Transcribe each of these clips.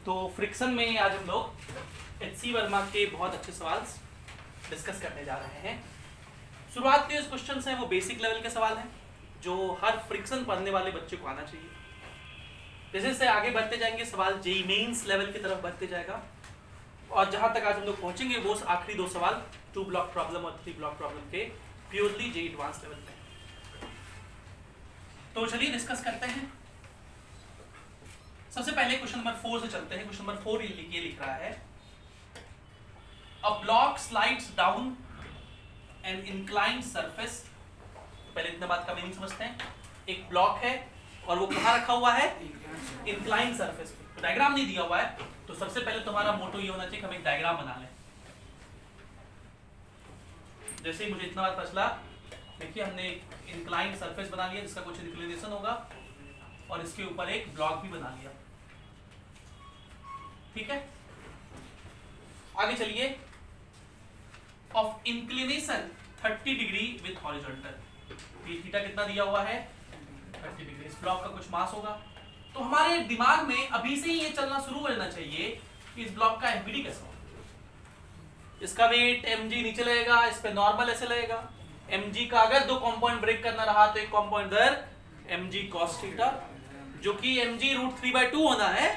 तो फ्रिक्शन में आज हम लोग एच.सी. वर्मा के बहुत अच्छे सवाल डिस्कस करने जा रहे हैं। शुरुआत के जो क्वेश्चंस हैं वो बेसिक लेवल के सवाल हैं जो हर फ्रिक्शन पढ़ने वाले बच्चे को आना चाहिए। जैसे से आगे बढ़ते जाएंगे सवाल जेईई मेंस लेवल की तरफ बढ़ते जाएगा और जहां तक आज हम लोग पहुंचेंगे वो आखिरी दो सवाल 2 ब्लॉक प्रॉब्लम और 3 ब्लॉक प्रॉब्लम के प्योरली जेईई एडवांस लेवल पे। तो चलिए डिस्कस करते हैं। सबसे पहले क्वेश्चन नंबर 4 से चलते हैं। क्वेश्चन नंबर 4 ये लिख रहा है a block slides down an inclined surface. पहले इतने बात का मीनिंग समझते हैं। एक ब्लॉक है और वो कहाँ रखा हुआ है? इंक्लाइंड सरफेस पे। तो डायग्राम नहीं दिया हुआ है तो सबसे पहले तुम्हारा मोटो ये होना चाहिए कि हम एक डायग्राम बना लें। जैसे ही मुझे इतना बात पता चला, देखिए हमने एक इंक्लाइंड सरफेस बना लिया जिसका कुछ इंक्लिनेशन होगा और इसके ऊपर एक ब्लॉक भी बना लिया। ठीक है, आगे चलिए। Of inclination 30 degree with horizontal. ये थीटा कितना दिया हुआ है? 30 डिग्री। इस ब्लॉक का कुछ मास होगा। तो हमारे दिमाग में अभी से ही ये चलना शुरू हो जाना चाहिए कि इस ब्लॉक का एफबीडी कैसा होगा। इसका वेट mg नीचे लगेगा, इस पे नॉर्मल ऐसे लगेगा। mg का अगर दो कंपाउंड ब्रेक करना रहा तो एक कंपाउंड दर mg cos थीटा जो कि mg √3/2 होना है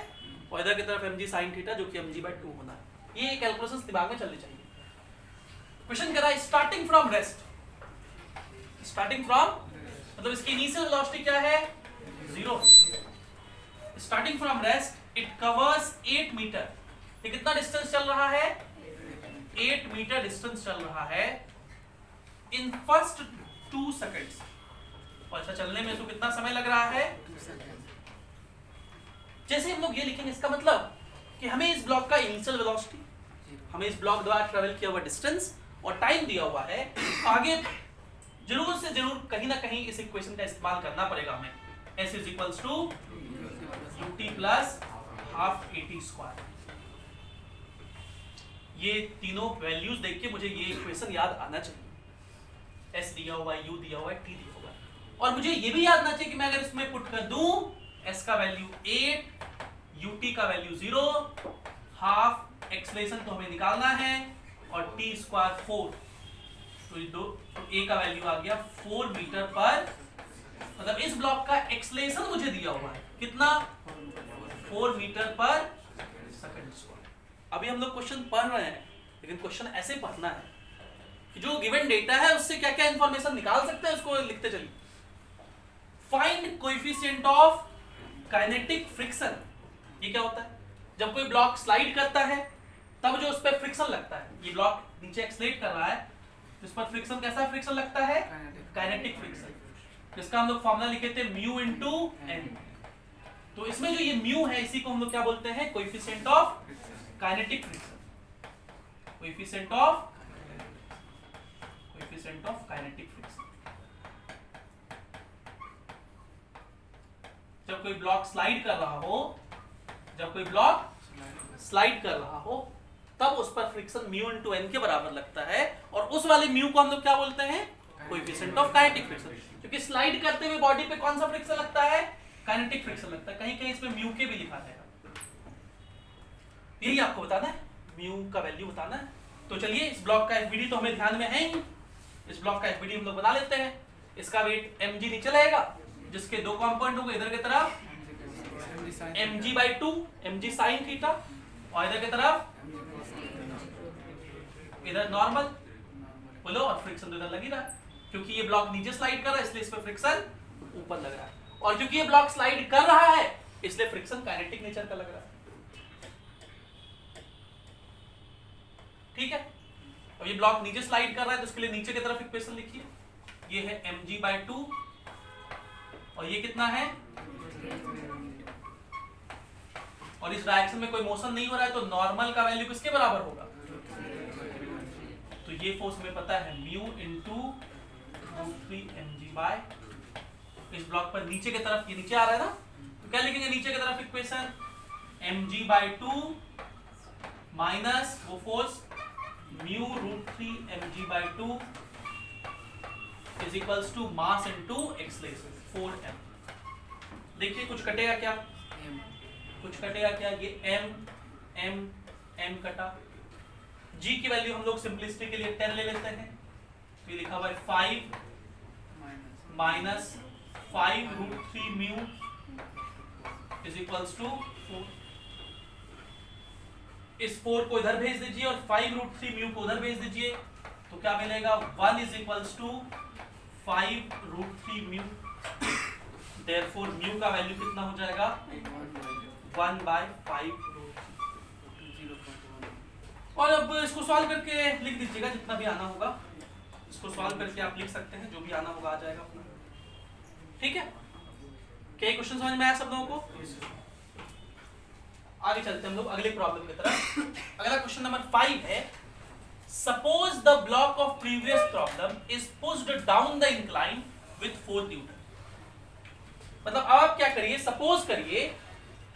और इधर की तरफ mg sin थीटा जो कि mg/2 होना है। ये कैलकुलेशंस दिमाग में चलनी चाहिए। क्वेश्चन कह रहा है starting from rest. Starting from मतलब इसकी इनिशियल वेलोसिटी क्या है? 0। Starting from rest it covers 8 metre. ये कितना डिस्टेंस चल रहा है? 8 मीटर डिस्टेंस चल रहा है इन फर्स्ट 2 सेकंड्स। और ऐसा चलने में तो कितना समय लग रहा है? 2 सेकंड। जैसे हम लोग ये लिखेंगे इसका मतलब कि हमें इस ब्लॉक का इनिशियल वेलोसिटी, हमें इस ब्लॉक द्वारा ट्रेवल किया हुआ डिस्टेंस और टाइम दिया हुआ है। आगे जरूर से जरूर कहीं ना कहीं इस इक्वेशन का इस्तेमाल करना पड़ेगा हमें। s = ut plus half at²। ये तीनों वैल्यूज देख के मुझे ये इक्वेशन याद आना चाहिए। s दिया हुआ है, u दिया हुआ है, t दिया हुआ है और मुझे ये भी याद आना चाहिए कि मैं अगर इसमें पुट कर दूं s का वैल्यू 8, ut का वैल्यू 0, हाफ एक्सेलरेशन तो हमें निकालना है और t² 4 तो a का वैल्यू आ गया 4 मीटर पर। मतलब इस ब्लॉक का एक्सेलरेशन मुझे दिया हुआ है कितना? 4 मीटर पर सेकंड²। अभी हम लोग क्वेश्चन पढ़ रहे हैं लेकिन क्वेश्चन ऐसे पढ़ना है कि जो गिवन डेटा है उससे क्या क्या इंफॉर्मेशन निकाल सकते हैं उसको लिखते चलिए। Find coefficient of kinetic friction. ये क्या होता है? जब कोई ब्लॉक स्लाइड करता है तब जो उस पर फ्रिक्शन लगता है। ये ब्लॉक नीचे एक्सलेट कर रहा है तो इस पर फ्रिक्शन कैसा फ्रिक्शन लगता है? काइनेटिक फ्रिक्शन, जिसका हम लोग फॉर्मूला लिखे थे म्यू इनटू n। तो इसमें जो ये म्यू है इसी को हम लोग क्या बोलते हैं? Coefficient of kinetic friction. Coefficient of kinetic friction. जब कोई ब्लॉक स्लाइड कर रहा हो, तब उस पर फ्रिक्शन म्यू इनटू n के बराबर लगता है और उस वाले म्यू को हम लोग क्या बोलते हैं? Coefficient of kinetic friction. क्योंकि स्लाइड करते हुए बॉडी पे कौन सा फ्रिक्शन लगता है? काइनेटिक फ्रिक्शन लगता है। कहीं कहीं इसमें म्यू के भी लिखा जाएगा। यही आपको बताना है, म्यू का वैल्यू बताना है। तो चलिए इस ब्लॉक का एफबीडी तो हमें ध्यान में है ही। इस ब्लॉक का एफबीडी हम लोग बना लेते हैं। इसका वेट mg नीचे लगेगा जिसके दो कंपोनेंट होंगे, इधर की तरफ mg/2 mg sin थीटा और इधर की तरफ इधर नॉर्मल। बोलो, और फ्रिक्शन तो इधर लग ही रहा है क्योंकि ये ब्लॉक नीचे स्लाइड कर रहा है इसलिए इस पे फ्रिक्शन ऊपर लग रहा है और क्योंकि ये ब्लॉक स्लाइड कर रहा है इसलिए फ्रिक्शन काइनेटिक नेचर का लग रहा है। ठीक है, अब ये ब्लॉक नीचे स्लाइड कर रहा है तो उसके लिए नीचे की तरफ इक्वेशन लिखिए। ये है mg/2 और ये कितना है? और इस डायरेक्शन में कोई मोशन नहीं हो रहा है तो नॉर्मल का वैल्यू किसके बराबर होगा? तो ये फोर्स हमें पता है म्यू इनटू √3mg/। इस ब्लॉक पर नीचे की तरफ ये नीचे आ रहा है ना तो क्या लिखेंगे नीचे की तरफ इक्वेशन? mg/2 माइनस वो force mu √3mg/2 is equals to mass into acceleration 4m। देखिए कुछ कटेगा क्या? कुछ कटेगा क्या, ये m m m कटा। g की वैल्यू हम लोग सिंपलिसिटी के लिए 10 ले लेते हैं, तो ये लिखा हुआ है 5 minus 5√3 mu is equals to 4। इस 4 को इधर भेज दीजिए और 5√3 म्यू को उधर भेज दीजिए, तो क्या मिलेगा 1 is equals to 5√3 mu. Therefore mu का वैल्यू कितना हो जाएगा 1/5। और अब इसको सॉल्व करके लिख दीजिएगा जितना भी आना होगा, इसको सॉल्व करके आप लिख सकते हैं, जो भी आना होगा आ जाएगा अपना। ठीक है, क्या क्वेश्चन समझ में आया सब लोगों को? आगे चलते हैं हम लोग अगले प्रॉब्लम की तरफ। अगला क्वेश्चन नंबर 5 है, suppose the block of previous problem is pushed down the incline with 4 Newton. मतलब अब आप क्या करिए, सपोज करिए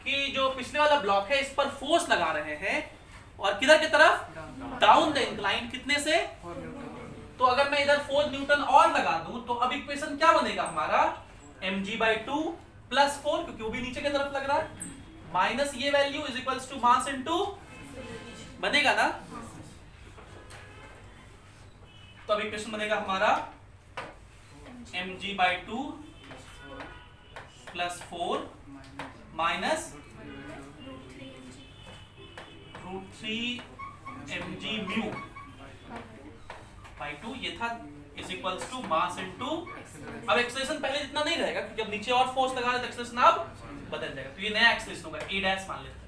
कि जो पिछले वाला ब्लॉक है इस पर फोर्स लगा रहे हैं और किधर की तरफ, डाउन द इंक्लाइन, कितने से, तो अगर मैं इधर 4 न्यूटन और लगा दूं तो अब इक्वेशन क्या बनेगा हमारा, mg/2 प्लस 4, क्योंकि वो भी नीचे की तरफ लग रहा है, माइनस ये value is equals to mass into, बनेगा ना। तो अब इक्वेशन बनेगा हमारा mg/2 plus 4 minus √3 mg mu by 2, ये था, is equals to mass into, अब एक्सेलरेशन पहले जितना नहीं रहेगा क्योंकि अब नीचे और फोर्स लगा रहे तो एक्सेलरेशन अब बदल जाएगा, तो ये नया एक्सेलरेशन होगा, a डैश मान लेते हैं।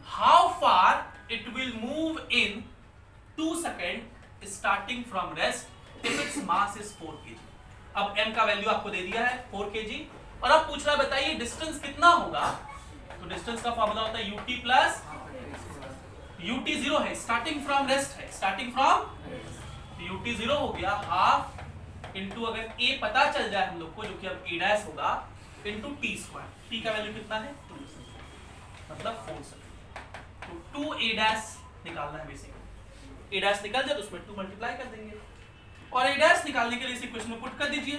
How far it will move in 2 second starting from rest if its mass is 4 kg। अब m का वैल्यू आपको दे दिया है 4 kg, और अब पूछ रहा है बताइए डिस्टेंस कितना होगा, तो डिस्टेंस का फॉर्मूला होता है ut प्लस ut 0 है, स्टार्टिंग फ्रॉम रेस्ट है, स्टार्टिंग फ्रॉम, ut 0 हो गया हाफ इंटू, अगर a पता चल जाए हम लोग को जो कि अब a डैश होगा, इंटू टी स्क्वायर, टी का वैल्यू कितना है 2, मतलब 4, तो 2a डैश निकालना है बेसिकली। a डैश निकल जाए तो उसमें 2 मल्टीप्लाई कर देंगे, और a डैश निकालने के लिए इस इक्वेशन में पुट कर दीजिए।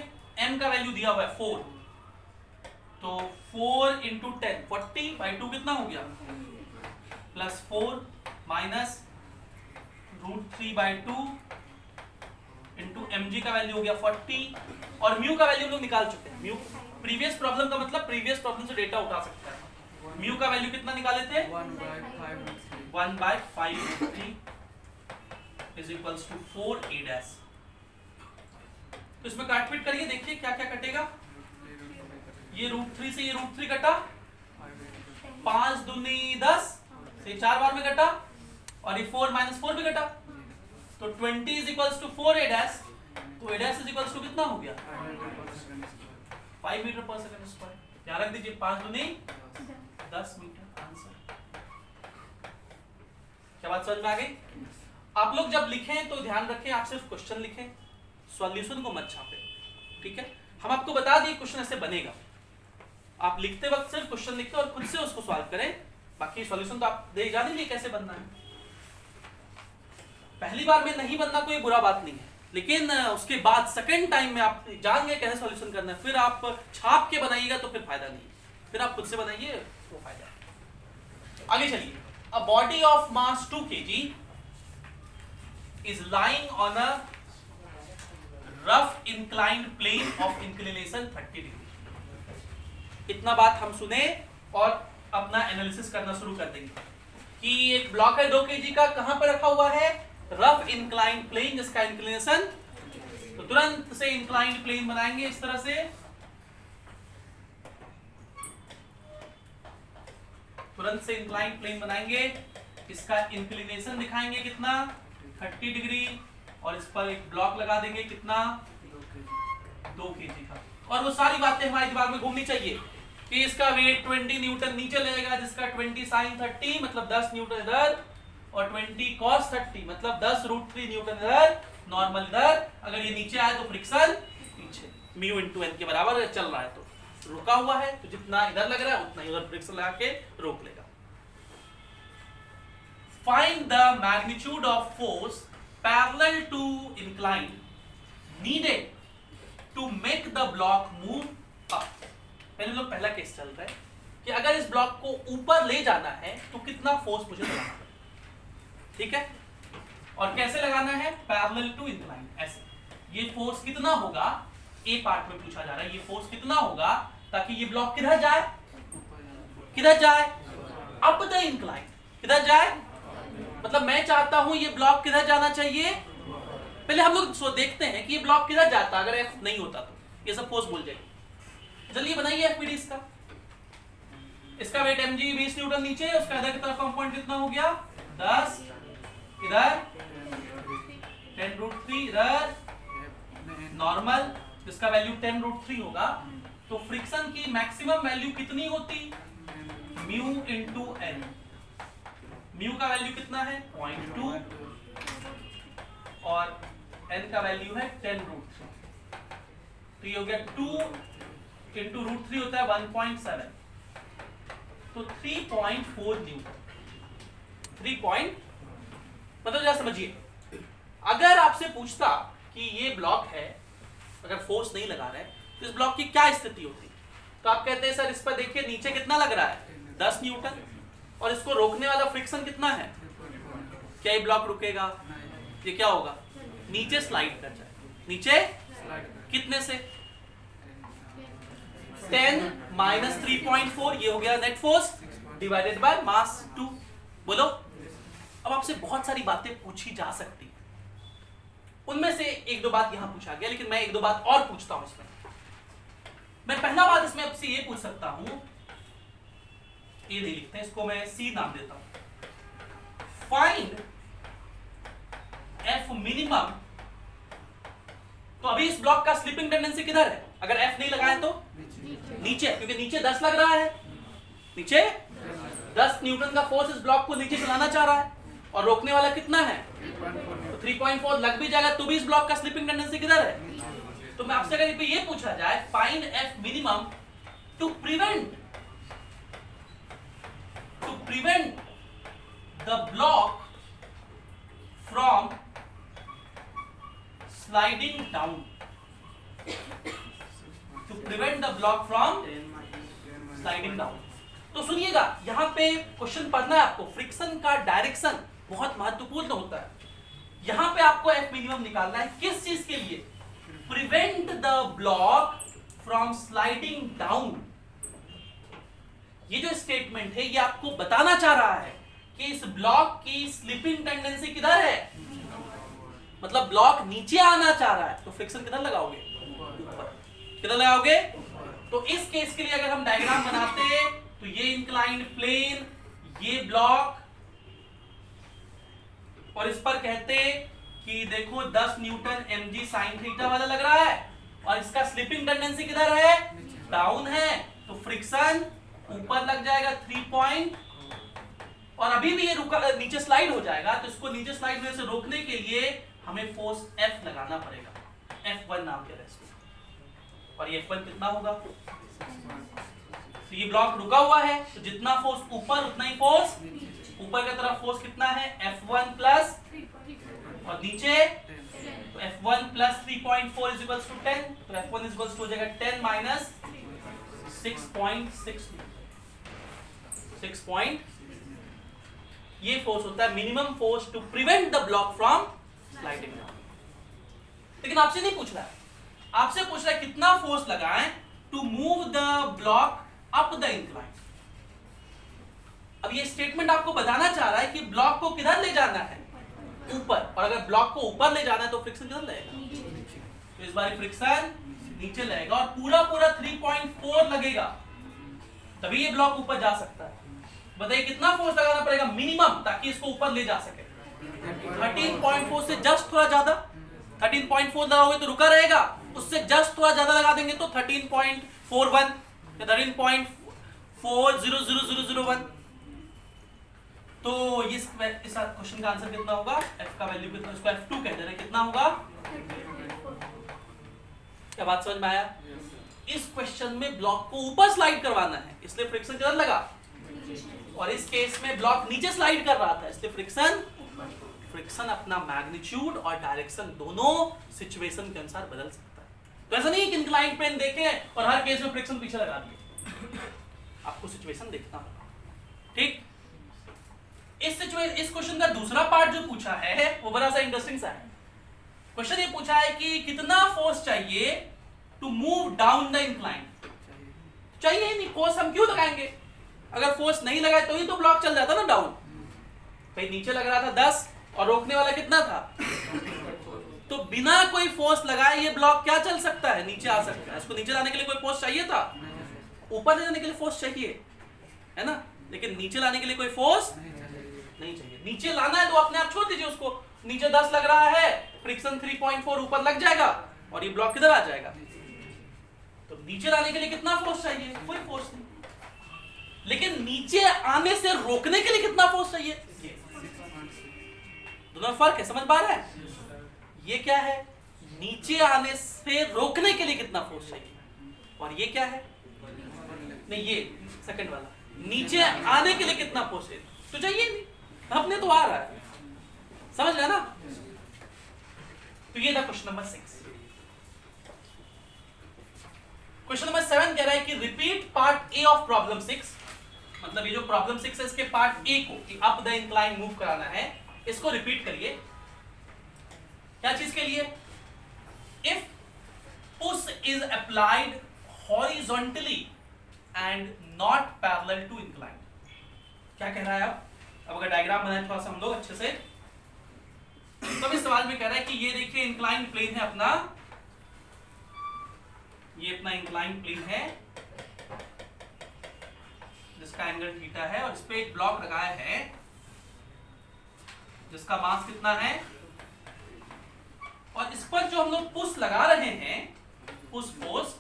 m का वैल्यू दिया हुआ है 4, तो 4 इंटू 10 40/2 कितना हो गया, प्लस 4 माइनस √3/2 इंटू mg का वैल्यू हो गया 40, और म्यू का वैल्यू हम लोग निकाल चुके हैं। म्यू प्रीवियस प्रॉब्लम का मतलब प्रीवियस प्रॉब्लम से डेटा उठा सकता है। म्यू का वैल्यू कितना निकाले थे 1/5√3 is equals to 4a dash. तो इसमें काटपीट करिए, देखिए क्या क्या कटेगा, ये √3 से ये √3 कटा, 5 दूनी 10 से 4 बार में कटा, और ये 4 - 4 भी कटा, तो 20 is equals to 4a dash, तो a dash is equals to कितना हो गया 5 मीटर पर सेकंड स्क्वायर। ध्यान रख दीजिए 5 दूनी 10 मीटर आंसर। क्या बात समझ में आ गई? आप लोग जब लिखें तो ध्यान रखें आप सिर्फ क्वेश्चन लिखें, सॉल्यूशन को मत छापें, ठीक है। हम आपको बता दिए क्वेश्चन ऐसे बनेगा, आप लिखते वक्त सिर्फ क्वेश्चन लिखते और खुद से उसको सॉल्व करें, बाकी सॉल्यूशन तो आप दे जान लीजिए कैसे बनना है। पहली बार में नहीं बनना कोई बुरा बात नहीं है, लेकिन उसके बाद सेकंड टाइम में आप जान गए कैसे सॉल्यूशन करना है, फिर आप छाप के बनाइएगा तो फिर फायदा नहीं है, फिर आप खुद से बनाइए वो फायदा है। आगे चलिए, a body of mass 2 kg is lying on a rough inclined plane of inclination 30 degree। इतना बात हम सुने और अपना एनालिसिस करना शुरू कर देंगे कि एक ब्लॉक है 2 kg का, कहां पर रखा हुआ है, रफ इंक्लाइंड प्लेन, जिसका इंक्लिनेशन, तो तुरंत से इंक्लाइंड प्लेन बनाएंगे इस तरह से, तुरंत से इंक्लाइंड प्लेन बनाएंगे, इसका इंक्लिनेशन दिखाएंगे कितना 30 डिग्री, और इस पर एक ब्लॉक लगा देंगे कितना 2 kg का, और वो सारी बातें हमारे दिमाग में घूमनी चाहिए कि इसका वेट 20 न्यूटन नीचे लगेगा, जिसका 20 sin 30 मतलब 10 न्यूटन इधर, और 20 cos 30 मतलब 10 √3 न्यूटन इधर, नॉर्मल इधर, अगर ये नीचे आए तो फ्रिक्शन पीछे, म्यू इंटू एन के बराबर चल रहा है, तो रुका हुआ है तो जितना इधर लग रहा है उतना ही उधर फ्रिक्शन लगा के रोक लेगा। Find the magnitude of force parallel to incline needed to make the block move up। पहले लोग पहला केस चल रहा है कि कि अगर इस ब्लॉक को ऊपर ले जाना है तो कितना फोर्स मुझे लगाना है, ठीक है। और कैसे लगाना है, पैरेलल टू इंक्लाइन, ऐसे। ये फोर्स कितना होगा, ए पार्ट में पूछा जा रहा है, ये फोर्स कितना होगा ताकि ये ब्लॉक किधर जाए, किधर जाए, अप द इंक्लाइन, किधर जाए, मतलब मैं चाहता हूं ये ब्लॉक किधर जाना चाहिए। पहले हम लोग देखते हैं कि ये ब्लॉक किधर जाता, अगर एफ नहीं होता तो ये सब फोर्स भूल जाइए। जल्दी बनाइए एफपीडी इसका वेट mg 20 न्यूटन नीचे, उसका इधर की तरफ कंपोनेंट कितना हो गया 10, इधर 10√3, इधर नॉर्मल जिसका वैल्यू 10√3 होगा। तो फ्रिक्शन की मैक्सिमम वैल्यू कितनी होती, म्यू इंटू एन। म्यू का वैल्यू कितना है 0.2 और एन का वैल्यू है 10√3। तो ये हो गया 2 इंटू √3 होता है 1.7, तो 3.4 न्यूटन। 3 मतलब जरा समझिए, अगर आपसे पूछता कि ये ब्लॉक है, अगर फोर्स नहीं लगा रहे तो इस ब्लॉक की क्या स्थिति होती, तो आप कहते हैं सर इस पर देखिए नीचे कितना लग रहा है 10 न्यूटन, और इसको रोकने वाला फ्रिक्शन कितना है, क्या ये ब्लॉक रुकेगा, ये क्या होगा, नीचे स्लाइड कर जाए। नीचे कितने से, 10 माइनस 3.4, ये हो गया net force divided by mass 2। बोलो, अब आपसे बहुत सारी बातें पूछी जा सकती है, उनमें से एक दो बात यहां पूछा गया, लेकिन मैं एक दो बात और पूछता हूं इसमें। मैं पहला बात इसमें आपसे ये पूछ सकता हूं, ये नहीं लिखते हैं, इसको मैं सी नाम देता हूं। Find F minimum. तो अभी इस ब्लॉक का स्लिपिंग टेंडेंसी किधर है, अगर एफ नहीं लगाए तो नीचे, क्योंकि नीचे 10 लग रहा है, नीचे 10 न्यूटन का फोर्स इस ब्लॉक को नीचे चलाना चाह रहा है, और रोकने वाला कितना है, तो 3.4 लग भी जाएगा, तो भी इस ब्लॉक का स्लिपिंग टेंडेंसी किधर है। तो मैं आपसे अगर ये पूछा जाए find F minimum to prevent the block from sliding down, to prevent the block from sliding down. तो सुनिएगा, यहां पे क्वेश्चन पढ़ना है आपको, फ्रिक्शन का डायरेक्शन बहुत महत्वपूर्ण होता है। यहां पे आपको एफ मिनिमम निकालना है, किस चीज के लिए, prevent the block from sliding down. ये जो स्टेटमेंट है ये आपको बताना चाह रहा है कि इस ब्लॉक की स्लिपिंग टेंडेंसी किधर है, मतलब ब्लॉक नीचे आना चाह रहा है, तो फ्रिक्शन किधर लगाओगे, ऊपर। किधर लगाओगे, तो इस केस के लिए अगर हम डायग्राम बनाते तो ये इंक्लाइंड प्लेन, ये ब्लॉक, और इस पर कहते कि देखो 10 न्यूटन mg sin थीटा वाला लग रहा है, और इसका स्लिपिंग टेंडेंसी किधर है, डाउन है, तो फ्रिक्शन ऊपर लग जाएगा 3 और अभी भी ये नीचे स्लाइड हो जाएगा, तो इसको नीचे स्लाइड होने से रोकने के लिए हमें फोर्स F लगाना पड़ेगा, F1 नाम के इसको, और ये F1 कितना होगा, तो ये ब्लॉक रुका हुआ है, तो जितना फोर्स ऊपर उतना ही फोर्स ऊपर की तरफ, फोर्स कितना है F1 प्लस, और नीचे तो F1 plus 3.4 is equals to 10, तो F1 इज इक्वल्स टू हो जाएगा 10 माइनस 6.6, 6. ये फोर्स होता है minimum force to prevent the block from sliding down. लेकिन आपसे नहीं पूछ रहा है, आपसे पूछ रहा है कितना फोर्स लगाएं to move the block up the incline. अब ये स्टेटमेंट आपको बताना चाह रहा है कि ब्लॉक को किधर ले जाना है, ऊपर, और अगर ब्लॉक को ऊपर ले जाना है तो फ्रिक्शन किधर लगेगा, तो इस बार फ्रिक्शन नीचे लगेगा, और पूरा 3.4 लगेगा, तभी ये ब्लॉक ऊपर जा सकता है। बताइए कितना फोर्स लगाना पड़ेगा मिनिमम ताकि इसको ऊपर ले जा सके, 13.4 से जस्ट थोड़ा ज्यादा, 13.4 लगाओगे तो रुका रहेगा, उससे जस्ट थोड़ा ज्यादा लगा देंगे तो 13.41 या 13.400001। तो इस क्वेश्चन का आंसर कितना होगा, f का वैल्यू कितना, इसको f2 कहते हैं, कितना होगा, क्या बात समझ में आया। इस क्वेश्चन में ब्लॉक को ऊपर स्लाइड करवाना है, इसलिए फ्रिक्शन किधर लगा, और इस केस में ब्लॉक नीचे स्लाइड कर रहा था, इसलिए फ्रिक्शन अपना मैग्नीट्यूड और डायरेक्शन दोनों सिचुएशन के अनुसार बदल सकता है। तो ऐसा नहीं कि इंक्लाइंड प्लेन देखें और हर केस में फ्रिक्शन पीछे लगा दिए, आपको सिचुएशन देखना होगा, ठीक। इस क्वेश्चन का दूसरा पार्ट जो पूछा है वो बड़ा सा इंटरेस्टिंग सा है। क्वेश्चन ये पूछा है कि कितना फोर्स चाहिए to move down the incline. चाहिए ही नहीं, फोर्स हम क्यों लगाएंगे? अगर फोर्स नहीं लगाए तो ही तो ब्लॉक चल जाता ना डाउन। भाई नीचे लग रहा था 10 और रोकने वाला कितना था, तो बिना कोई फोर्स लगाए ये ब्लॉक क्या चल सकता है, नीचे आ सकता है। इसको नीचे लाने के लिए कोई फोर्स चाहिए था, ऊपर ले जाने के लिए फोर्स चाहिए, है ना, लेकिन नीचे लाने के लिए कोई फोर्स नहीं चाहिए। नीचे लाना है तो अपने आप छोड़ दीजिए उसको, नीचे 10 लग रहा है, फ्रिक्शन 3.4 ऊपर लग जाएगा और ये ब्लॉक किधर आ जाएगा। तो नीचे लाने के लिए कितना फोर्स चाहिए, कोई फोर्स नहीं। लेकिन नीचे आने से रोकने के लिए कितना फोर्स चाहिए, दोनों फर्क है, समझ पा रहे हैं? ये क्या है, नीचे आने से रोकने के लिए कितना फोर्स चाहिए, और ये क्या है, नहीं ये सेकंड वाला, नीचे आने के लिए कितना फोर्स चाहिए, तो चाहिए नहीं, अपने तो आ रहा है, समझ रहे ना। तो ये था क्वेश्चन नंबर 6। क्वेश्चन नंबर 7 कह रहा है कि repeat part A of problem 6, मतलब ये जो प्रॉब्लम 6 है इसके पार्ट ए को, कि अप द इंक्लाइन मूव कराना है, इसको रिपीट करिए। क्या चीज के लिए, if push is applied horizontally and not parallel to incline. क्या कह रहा है अब अगर डायग्राम बनाए थोड़ा सा हम लोग अच्छे से, तो इस सवाल में कह रहा है कि ये देखिए इंक्लाइन प्लेन है अपना, ये अपना इंक्लाइन प्लेन है जिसका एंगल थीटा है, और इस पे एक ब्लॉक लगाया है जिसका मास कितना है, और इस पर जो हम लोग पुश लगा रहे हैं, पुश फोर्स,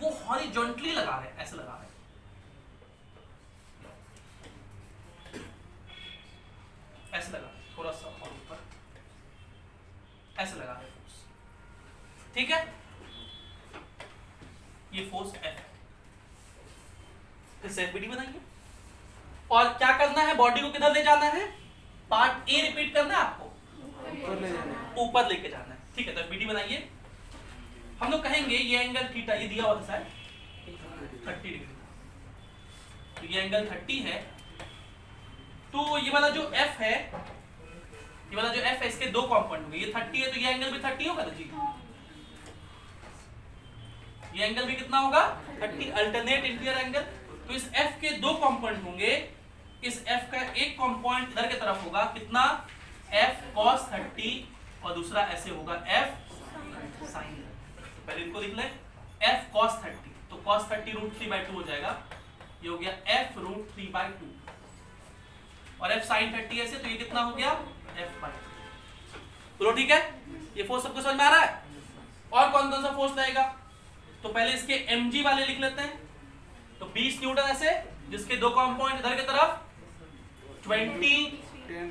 वो हॉरिजॉन्टली लगा रहे हैं, ऐसे लगा रहे हैं, ऐसे लगा, थोड़ा सा और ऊपर ऐसे लगा रहे हैं फोर्स, ठीक है। ये फोर्स F है, इससे FBD बनाइए। और क्या करना है, बॉडी को किधर ले जाना है, पार्ट ए रिपीट करना है आपको, ऊपर लेके जाना है, ठीक है। तो FBD बनाइए। हम लोग कहेंगे ये एंगल थीटा, ये दिया हुआ था शायद 30 डिग्री, तो ये एंगल 30 है, तो ये वाला जो F है, ये वाला जो F है, इसके दो कंपोनेंट होंगे, ये 30 है तो ये एंगल भी 30 होगा ना जी, ये एंगल भी कितना होगा 30, अल्टरनेट इंटीरियर एंगल। तो इस F के दो कंपोनेंट होंगे, इस F का एक कंपोनेंट इधर की तरफ होगा कितना, F cos 30, और दूसरा ऐसे होगा F sin। पहले इनको लिख लें, F cos 30, तो cos 30 √3/2 हो जाएगा, ये हो गया F √3/2, और F sin 30 ऐसे, तो ये कितना हो गया F/2। तो ठीक है, ये फोर्स सबको समझ में आ रहा है। और कौन कौन सा फोर्स लगेगा, तो पहले इसके mg वाले लिख लेते हैं, तो 20 न्यूटन ऐसे, जिसके दो कंपोनेंट इधर की तरफ 20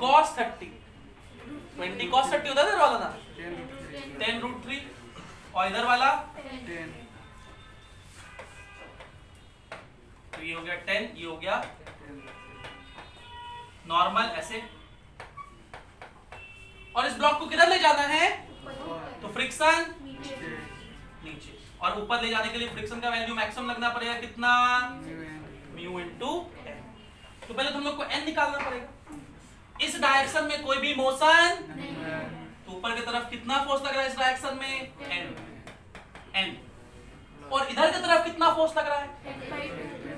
cos 30, 20 cos 30 होता है इधर वाला ना, 10 √3, और इधर वाला 10, तो ये हो गया 10, ये हो गया नॉर्मल ऐसे। और इस ब्लॉक को किधर ले जाना है, तो फ्रिक्शन नीचे, और ऊपर ले जाने के लिए फ्रिक्शन का वैल्यू मैक्सिमम लगना पड़ेगा कितना, म्यू इनटू n। तो पहले तो हम लोग को n निकालना पड़ेगा। इस डायरेक्शन में कोई भी मोशन नहीं, तो ऊपर की तरफ कितना फोर्स लग रहा है इस डायरेक्शन में, n, और इधर की तरफ कितना फोर्स लग रहा है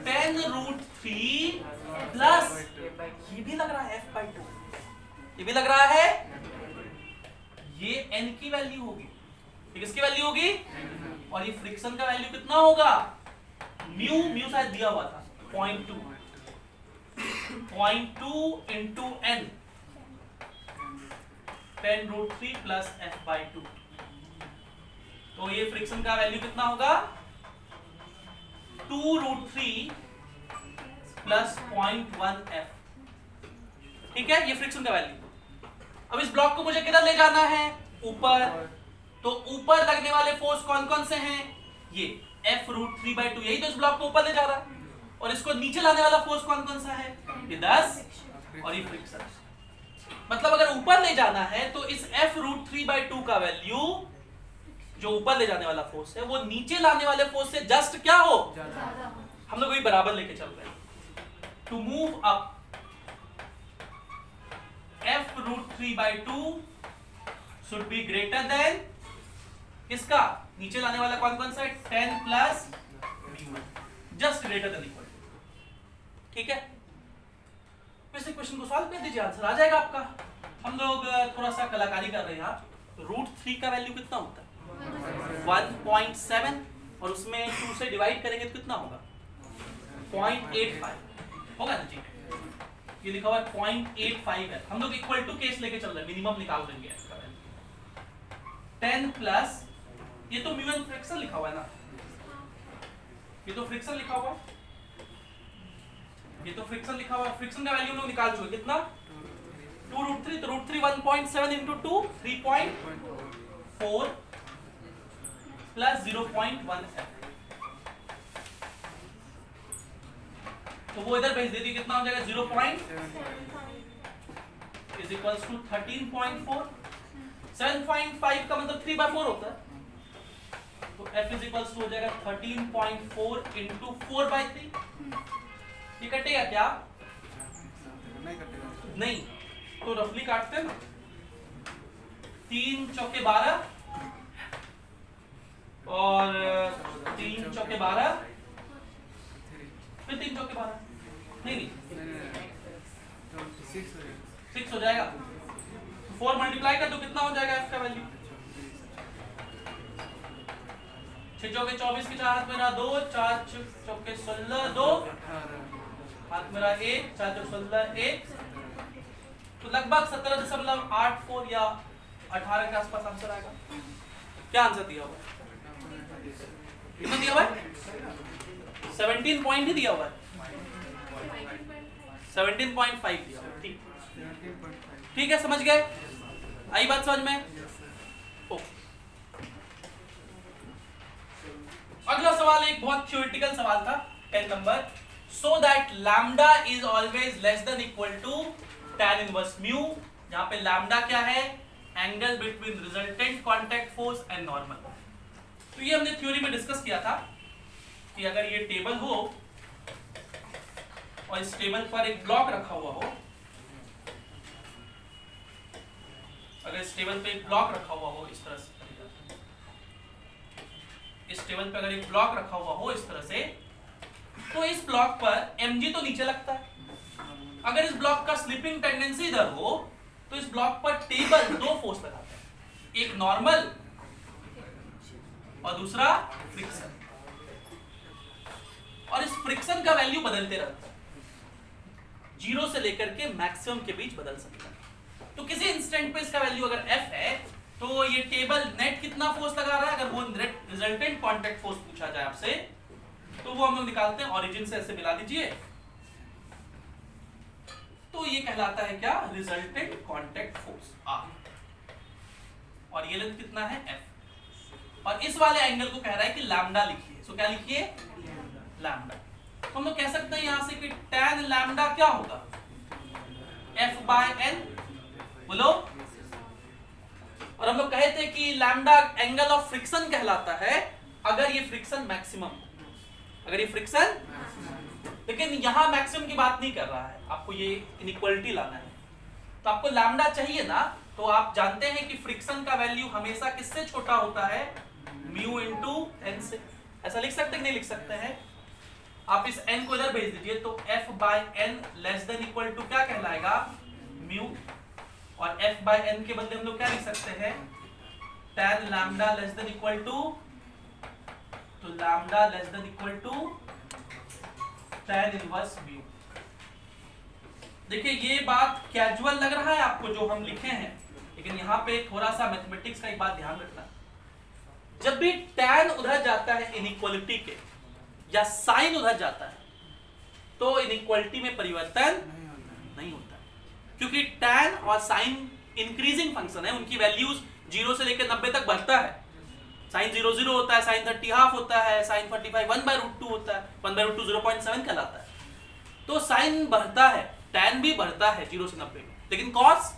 10 √3 प्लस, ये भी लग रहा है F/2, ये भी लग रहा है, ये n की वैल्यू होगी, ये किसकी वैल्यू होगी, और ये फ्रिक्शन का वैल्यू कितना होगा, म्यू शायद दिया हुआ था 0.2 इंटू n, 10 √3 प्लस F/2, तो ये फ्रिक्शन का वैल्यू कितना होगा 2 √3 प्लस 0.1 F, ठीक है, ये फ्रिक्शन का वैल्यू। अब इस ब्लॉक को मुझे किधर ले जाना है, ऊपर, तो ऊपर लगने वाले फोर्स कौन कौन से हैं, ये F √3/2, यही तो इस ब्लॉक को ऊपर ले जा रहा है, और इसको नीचे लाने वाला फोर्स कौन कौन सा है, ये 10, और ये फ्रिक्शन। मतलब अगर ऊपर ले जाना है तो इस F √3/2 का वैल्यू, जो ऊपर ले जाने वाला फोर्स है, वो नीचे लाने वाले फोर्स से जस्ट क्या हो, हम लोग वही बराबर लेके चल रहे हैं। To move up f√3/2 should be greater than किसका? नीचे लाने वाला कौन कौन सा है? 10 plus just greater than equal. ठीक है, इस इक्वेशन को सॉल्व कर दीजिए, आंसर आ जाएगा आपका। हम लोग थोड़ा सा कलाकारी कर रहे हैं यहाँ। √3 का वैल्यू कितना होता है? 1.7 और उसमें 2 से डिवाइड करेंगे तो कितना होगा? 0.85 होगा ना जी। ये लिखा हुआ है 0.85 है। हम लोग इक्वल टू केस लेके चल रहे हैं, मिनिमम निकाल देंगे इसका वैल्यू। 10 प्लस ये तो म्यू एन फ्रिक्शन लिखा हुआ है ना, ये तो फ्रिक्शन लिखा हुआ है, ये तो फ्रिक्शन लिखा हुआ है। फ्रिक्शन का वैल्यू हम लोग निकाल चुके कितना? 2√3 तो √3 1.7 into 2 3.4 प्लस 0.1 तो वो इधर भेज देती, कितना हो जाएगा? 0. Is equals to 13.4। 7.5 का मतलब 3/4 होता है, तो f इज इक्वल्स टू हो जाएगा 13.4 into 4/3। ये कटेगा क्या? नहीं, तो रफली काटते हैं ना। 3 चौके 12 और 3 चौके 12 फिर 3 चौके 12 नहीं 6 हो जाएगा। 4 मल्टीप्लाई कर दो, कितना हो जाएगा f का वैल्यू? 6 चौके 24 के 4 हाथ में रहा 2, 4 चौके 16 2 हाथ में रहा 1, 4 चौके 16 1, तो लगभग 17.84 या 18 के आसपास आंसर आएगा। क्या आंसर दिया हुआ है? कितना दिया हुआ है? 17 पॉइंट ही दिया हुआ है, 17.5 दिया हुआ है। ठीक है, समझ गए? आई बात समझ में? अगला सवाल एक बहुत थ्योरेटिकल सवाल था, 10 नंबर। So that lambda is always less than equal to tan inverse mu, जहां पे लैम्डा क्या है? Angle between resultant contact force and normal. तो ये हमने थ्योरी में डिस्कस किया था कि अगर ये टेबल हो और इस टेबल पर एक ब्लॉक रखा हुआ हो, अगर इस टेबल पे एक ब्लॉक रखा हुआ हो इस तरह से, इस टेबल पे अगर एक ब्लॉक रखा हुआ हो इस तरह से, तो इस ब्लॉक पर mg तो नीचे लगता है। अगर इस ब्लॉक का स्लिपिंग टेंडेंसी इधर हो तो इस ब्लॉक पर टेबल 2 फोर्स लगाता है, एक नॉर्मल और दूसरा फ्रिक्शन, और इस फ्रिक्शन का वैल्यू बदलते रहता है, 0 से लेकर के मैक्सिमम के बीच बदल सकता है। तो किसी इंस्टेंट पे इसका वैल्यू अगर f है तो ये टेबल नेट कितना फोर्स लगा रहा है, अगर वो रिजल्टेंट कांटेक्ट फोर्स पूछा जाए आपसे तो वो हम लोग निकालते हैं, ओरिजिन से ऐसे मिला दीजिए, तो ये कहलाता है क्या? रिजल्टेंट कांटेक्ट फोर्स R, और ये लेंथ कितना है? f, और इस वाले एंगल को कह रहा है कि लैम्डा लिखिए। सो क्या लिखिए? लैम्डा। तो हम लोग कह सकते हैं यहां से कि tan लैम्डा क्या होगा? f/n, बोलो। और हम लोग कहे थे कि लैम्डा एंगल ऑफ फ्रिक्शन कहलाता है अगर ये फ्रिक्शन मैक्सिमम, अगर ये फ्रिक्शन, लेकिन यहां मैक्सिमम की बात नहीं कर रहा है, आपको ये इनइक्वालिटी लाना है, तो आपको लैम्डा चाहिए ना। तो आप जानते हैं कि फ्रिक्शन का वैल्यू हमेशा किससे छोटा होता है? म्यू इंटू एन से। ऐसा लिख सकते हैं कि नहीं लिख सकते हैं? आप इस n को इधर भेज दीजिए तो f/n less than equal to क्या कहलाएगा? म्यू, और f/n के बदले हम लोग क्या लिख सकते हैं? tan lambda less than equal to, तो lambda less than equal to tan inverse mu. देखिए ये बात कैजुअल लग रहा है आपको जो हम लिखे हैं, लेकिन यहाँ पे थोड़ा सा मैथमेटिक्स का एक बात ध्यान रखना, जब भी tan उधर जाता है इनइक्वालिटी के, या साइन उधर जाता है, तो इनइक्वालिटी में परिवर्तन नहीं होता, क्योंकि tan और sin इंक्रीजिंग फंक्शन है, उनकी वैल्यूज 0 से लेकर 90 तक बढ़ता है। sin 0 0 होता है, sin 30 हाफ होता है, sin 45 1/√2 होता है, 1/√2 0.7 कहलाता है। तो sin बढ़ता है, tan भी बढ़ता है 0 से 90 में, लेकिन cos,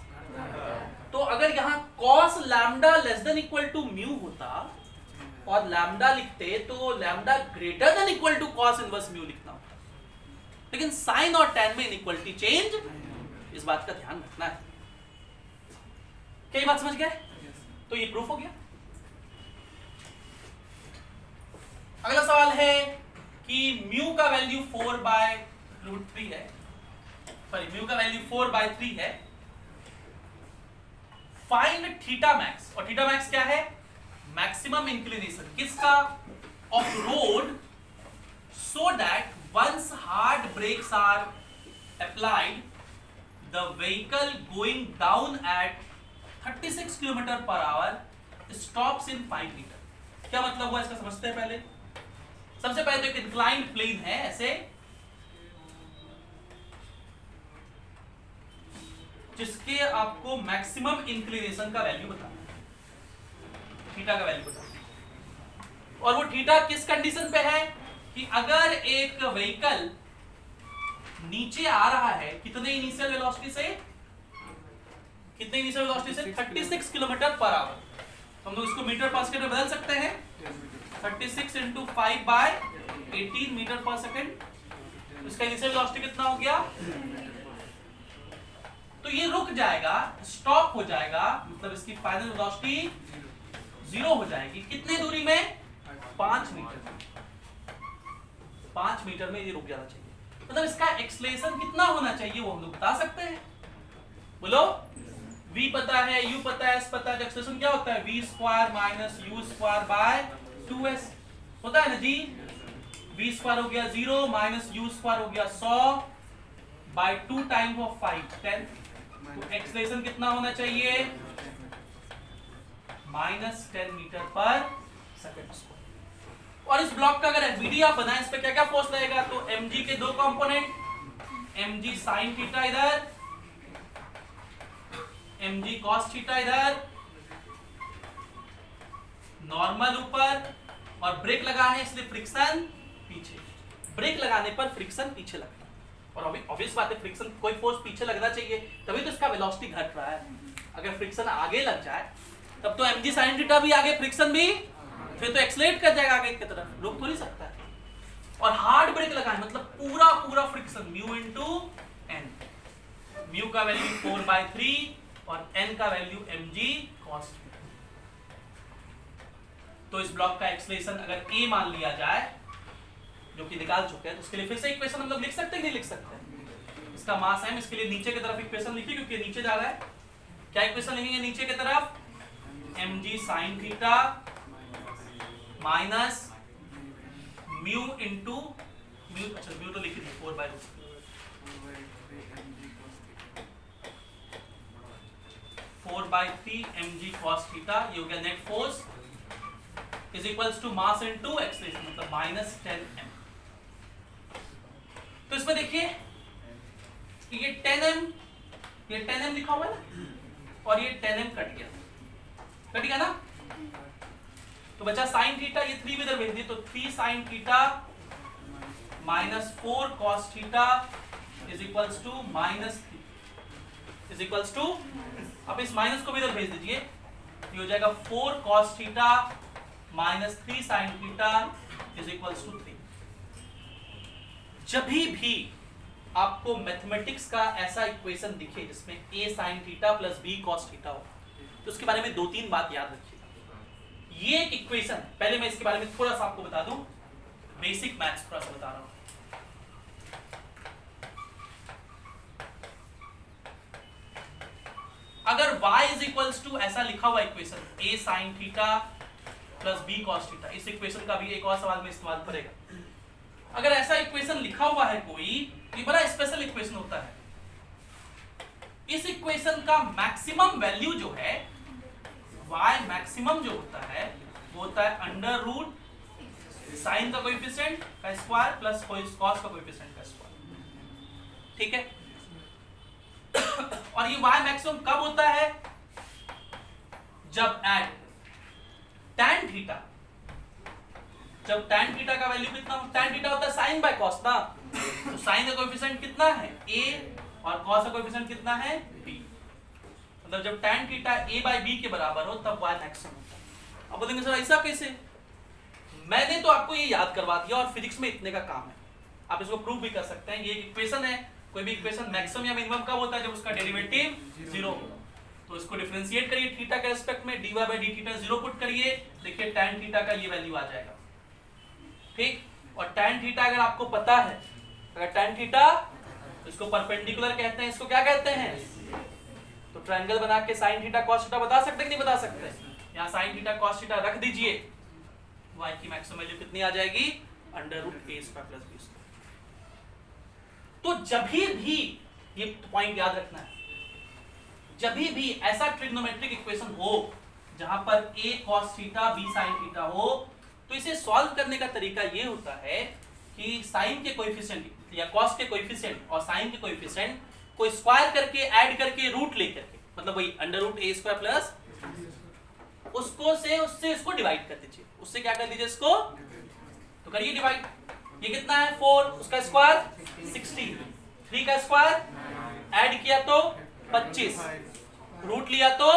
तो अगर यहाँ cos lambda less than equal to mu होता और लैम्डा लिखते तो lambda greater than equal to cos inverse mu लिखना होता, लेकिन साइन और टैन में इनइक्वालिटी चेंज, इस बात का ध्यान रखना है। क्या ये बात समझ गए? तो ये प्रूफ हो गया। अगला सवाल है कि म्यू का वैल्यू 4/√3 है, सॉरी म्यू का वैल्यू 4/3 है। फाइंड थीटा मैक्स, और थीटा मैक्स क्या है? मैक्सिमम इंक्लिनेशन किसका? Of road, so that once hard brakes are applied the vehicle going down at 36 km/h stops in 5 meter। क्या मतलब हुआ इसका समझते हैं पहले। सबसे पहले तो एक इंक्लाइंड प्लेन है ऐसे, जिसके आपको मैक्सिमम इंक्लिनेशन का वैल्यू बताना है, थीटा का वैल्यू बताना है। और वो थीटा किस कंडीशन पे है कि अगर एक व्हीकल नीचे आ रहा है कितने इनिशियल वेलोसिटी से, कितने इनिशियल वेलोसिटी से 36 km/h, तो हम लोग इसको मीटर पर सेकंड में बदल सकते हैं, 36 × 5/18 मीटर पर सेकंड। इसका इनिशियल वेलोसिटी कितना हो गया? तो ये रुक जाएगा, स्टॉप हो जाएगा, मतलब इसकी फाइनल वेलोसिटी 0 हो जाएगी। कितने दूरी में? 5 मीटर। 5 मीटर में ये रुक जाना चाहिए। मतलब इसका एक्सेलरेशन कितना होना चाहिए वो हम लोग बता सकते हैं। बोलो, v पता है, u पता है, s पता है, तो एक्सेलरेशन क्या होता है? v² - u² 2s होता है ना जी। v² हो गया 0 - u² हो गया 100/2 टाइम ऑफ 5 10। तो एक्सेलरेशन कितना होना चाहिए? -10 मीटर पर सेकंड। और इस ब्लॉक का अगर एफवीडी आप बनाएं, इस पे क्या क्या फोर्स लगेगा? तो mg के दो कंपोनेंट, mg sin थीटा इधर, mg cos थीटा इधर, नॉर्मल ऊपर, और ब्रेक लगा है इसलिए फ्रिक्शन पीछे। ब्रेक लगाने पर फ्रिक्शन पीछे लगता है, और ऑब्वियस बात है फ्रिक्शन कोई फोर्स पीछे लगना चाहिए, तभी तो इसका वेलोसिटी घट रहा है। अगर फ्रिक्शन आगे लग जाए तब तो mg sin थीटा भी आगे, फ्रिक्शन भी, फिर तो एक्सलेट कर जाएगा आगे की तरफ, रुक तो नहीं सकता है। और हार्ड ब्रेक लगाए मतलब पूरा फ्रिक्शन, म्यू इनटू एन। म्यू का वैल्यू 4/3 और एन का वैल्यू mg cos। तो इस ब्लॉक का एक्सेलरेशन अगर a मान लिया जाए, जो कि निकाल चुके हैं, तो उसके लिए फिर से इक्वेशन हम लोग लिख सकते हैं, नहीं लिख सकते? इसका मास m, इसके लिए नीचे की तरफ इक्वेशन लिखिए क्योंकि नीचे जा रहा है। क्या इक्वेशन लिखेंगे नीचे की तरफ? mg sin theta minus mu into mu, अच्छा म्यू तो लिख दिए 4/3 mg cos थीटा, ये हो गया net force, is equals to mass into acceleration, मतलब -10m। तो इसमें देखिए ये 10m लिखा हुआ है ना, और ये 10m कट गया ना, तो बचा sin थीटा, ये 3 इधर भेज दिए, तो 3 sin theta -4 cos theta is equals to -3 is equals to, अब इस माइनस को भी इधर भेज दीजिए, ये हो जाएगा 4 cos theta -3 sin theta is equals to 3। जब भी आपको मैथमेटिक्स का ऐसा इक्वेशन दिखे जिसमें a sin theta plus b cos theta हो, तो उसके बारे में 2-3 बात याद रखिए। ये एक इक्वेशन, पहले मैं इसके बारे में थोड़ा सा आपको बता दूं, बेसिक मैथ्स थोड़ा सा बता रहा हूं। अगर y इज इक्वल्स टू ऐसा लिखा हुआ equation a sin theta plus b cos theta, इस इक्वेशन का भी एक और सवाल में इस्तेमाल करेगा। अगर ऐसा इक्वेशन लिखा हुआ है कोई, ये बड़ा स्पेशल इक्वेशन होता है। इस इक्वेशन का मैक्सिमम वैल्यू जो है, y मैक्सिमम जो होता है वो होता है अंडर रूट साइन का कोएफिशिएंट का स्क्वायर प्लस कॉस का कोएफिशिएंट का स्क्वायर, ठीक है। और ये y मैक्सिमम कब होता है? जब एट tan थीटा, जब tan थीटा का वैल्यू कितना, tan थीटा होता है sin बाय cos ना, तो sin का कोएफिशिएंट कितना है? a, और cos का कोएफिशिएंट कितना है? b। मतलब जब tan theta a by b के बराबर हो तब y मैक्सिमम होता है। अब बोलेंगे सर ऐसा कैसे? मैंने तो आपको ये याद करवा दिया और फिजिक्स में इतने का काम है, आप इसको प्रूव भी कर सकते हैं। ये इक्वेशन है, कोई भी इक्वेशन मैक्सिमम या मिनिमम कब होता है, जब उसका डेरिवेटिव 0 होगा। तो इसको डिफरेंशिएट करिए थीटा के रिस्पेक्ट में, dy by D theta 0 put करिए, देखिए tan थीटा का ये वैल्यू आ जाएगा, ठीक। और tan थीटा अगर आपको पता है, अगर tan थीटा, इसको परपेंडिकुलर कहते हैं, इसको क्या कहते हैं, तो ट्रायंगल बना के sin थीटा cos थीटा बता सकते हैं कि नहीं बता सकते? यहाँ sin थीटा cos थीटा रख दीजिए, y की मैक्सिमम वैल्यू कितनी आ जाएगी, √a² + b²। तो जब भी ये पॉइंट याद रखना है, जब भी ऐसा ट्रिग्नोमेट्रिक इक्वेशन हो जहां पर a cos theta b sin theta हो, तो इसे सॉल्व करने का तरीका ये होता है कि sin के कोएफिशिएंट या cos के कोएफिशिएंट और sin के कोएफिशिएंट को स्क्वायर करके, ऐड करके, रूट लेकर के, मतलब वही √a² + उससे इसको डिवाइड कर दीजिए, उससे क्या कर दीजिए इसको, तो करिए डिवाइड। ये कितना है 4, उसका स्क्वायर 16, 3 का स्क्वायर ऐड किया तो 25, रूट लिया तो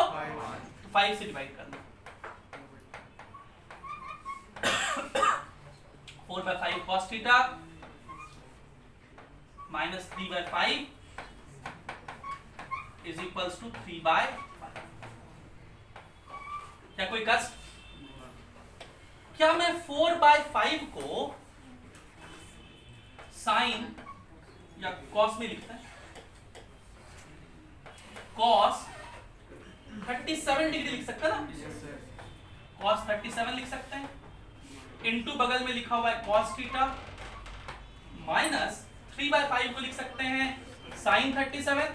5 से डिवाइड करना। 4/5 cos theta minus 3/5 is equals to 3/5। क्या कोई कष्ट? क्या मैं 4/5 को साइन या कॉस में लिखता है, कॉस 37 डिग्री लिख सकता ना, कॉस 37 लिख सकते हैं, इनटू बगल में लिखा हुआ है कॉस थीटा, माइनस 3/5 को लिख सकते हैं sine 37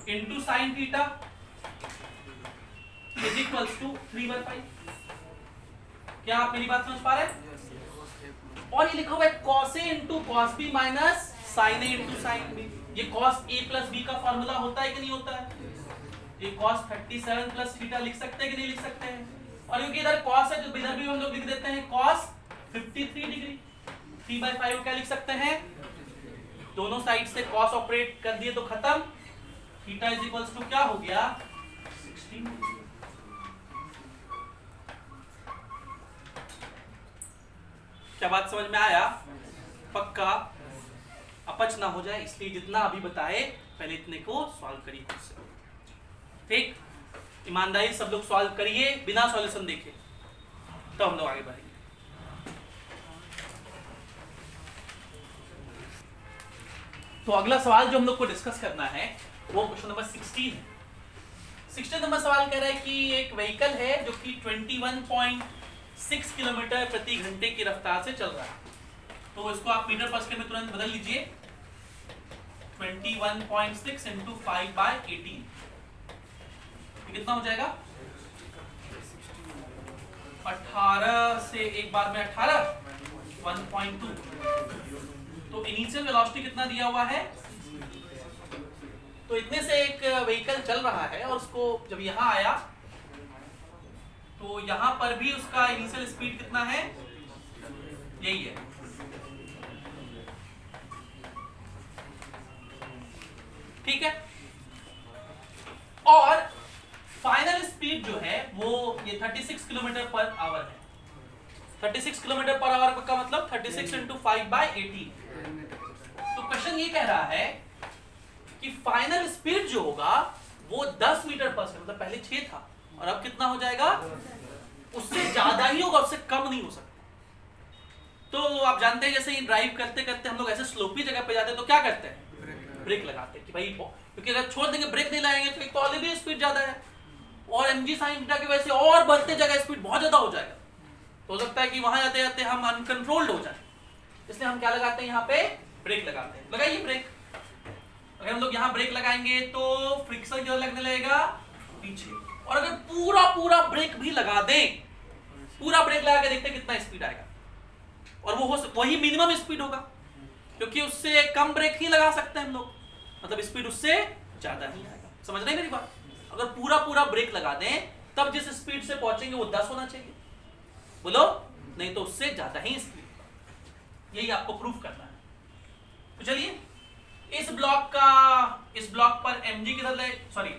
into sine theta is equals to 3/5। क्या आप मेरी बात समझ पा रहे हैं? और ये लिखा हुआ है cos a into cos b minus sin a into sin b। ये cos a प्लस b का फॉर्मूला होता है कि नहीं होता है? ये cos 37 प्लस थीटा लिख सकते हैं कि नहीं लिख सकते हैं? और क्योंकि इधर cos है तो इधर भी हम लोग लिख देते हैं cos 53 डिग्री। 3/5 क्या लिख सकते हैं, दोनों साइड से cos ऑपरेट कर दिए तो खत्म, थीटा इज इक्वल्स टू क्या हो गया 16। क्या बात समझ में आया? पक्का अपच ना हो जाए इसलिए जितना अभी बताए पहले इतने को सॉल्व करिए खुद से, ठीक। ईमानदारी सब लोग सॉल्व करिए बिना सॉल्यूशन देखे, तो हम लोग आगे बढ़ेंगे। तो अगला सवाल जो हम लोग को डिस्कस करना है वो क्वेश्चन नंबर 16 है। 16 नंबर सवाल कह रहा है कि एक व्हीकल है जो कि 21.6 किलोमीटर प्रति घंटे की रफ्तार से चल रहा है, तो इसको आप मीटर पर सेकंड में तुरंत बदल लीजिए। 21.6 इंटू 5/18 कितना हो जाएगा, 18 से एक बार में 18 1.2। तो इनिशियल वेलोसिटी कितना दिया हुआ है, तो इतने से एक व्हीकल चल रहा है और उसको जब यहां आया तो यहां पर भी उसका इनिशियल स्पीड कितना है, यही है। ठीक है, और फाइनल स्पीड जो है वो ये 36 किलोमीटर पर आवर है। 36 किलोमीटर पर आवर का मतलब 36 इंटू 5/18। तो क्वेश्चन ये कह रहा है कि फाइनल स्पीड जो होगा वो 10 मीटर पर सेकंड, मतलब पहले 6 था और अब कितना हो जाएगा, उससे ज्यादा ही होगा, उससे कम नहीं हो सकता। तो आप जानते हैं जैसे ही ड्राइव करते करते हम लोग ऐसे स्लोपी जगह पे जाते हैं तो क्या करते हैं, ब्रेक लगाते हैं कि भाई, क्योंकि अगर छोड़ देंगे ब्रेक नहीं लगाएंगे तो एक तो ऑलरेडी स्पीड ज्यादा है और mg sin थीटा की वजह से और बढ़ते जगह स्पीड बहुत ज्यादा हो जाएगा, तो हो सकता है कि वहां जाते जाते हम अनकंट्रोल्ड हो जाए, इसलिए हम क्या लगाते हैं, यहाँ पे ब्रेक लगाते हैं। लगाइए ब्रेक। अगर हम लोग यहाँ ब्रेक लगाएंगे तो फ्रिक्शन किधर लगने लगेगा, पीछे। और अगर पूरा ब्रेक भी लगा दें, पूरा ब्रेक लगा के देखते हैं कितना स्पीड आएगा, और वो वही मिनिमम स्पीड होगा, क्योंकि उससे कम ब्रेक ही लगा सकते हैं हम लोग, मतलब स्पीड उससे ज्यादा ही आएगा। समझ रहे हैं मेरी बात? अगर पूरा ब्रेक लगा दें तब जिस स्पीड से पहुंचेंगे वो 10 होना चाहिए, बोलो, नहीं तो उससे ज्यादा ही स्पीड। यही आपको प्रूफ करना है। तो चलिए, इस ब्लॉक पर mg किधर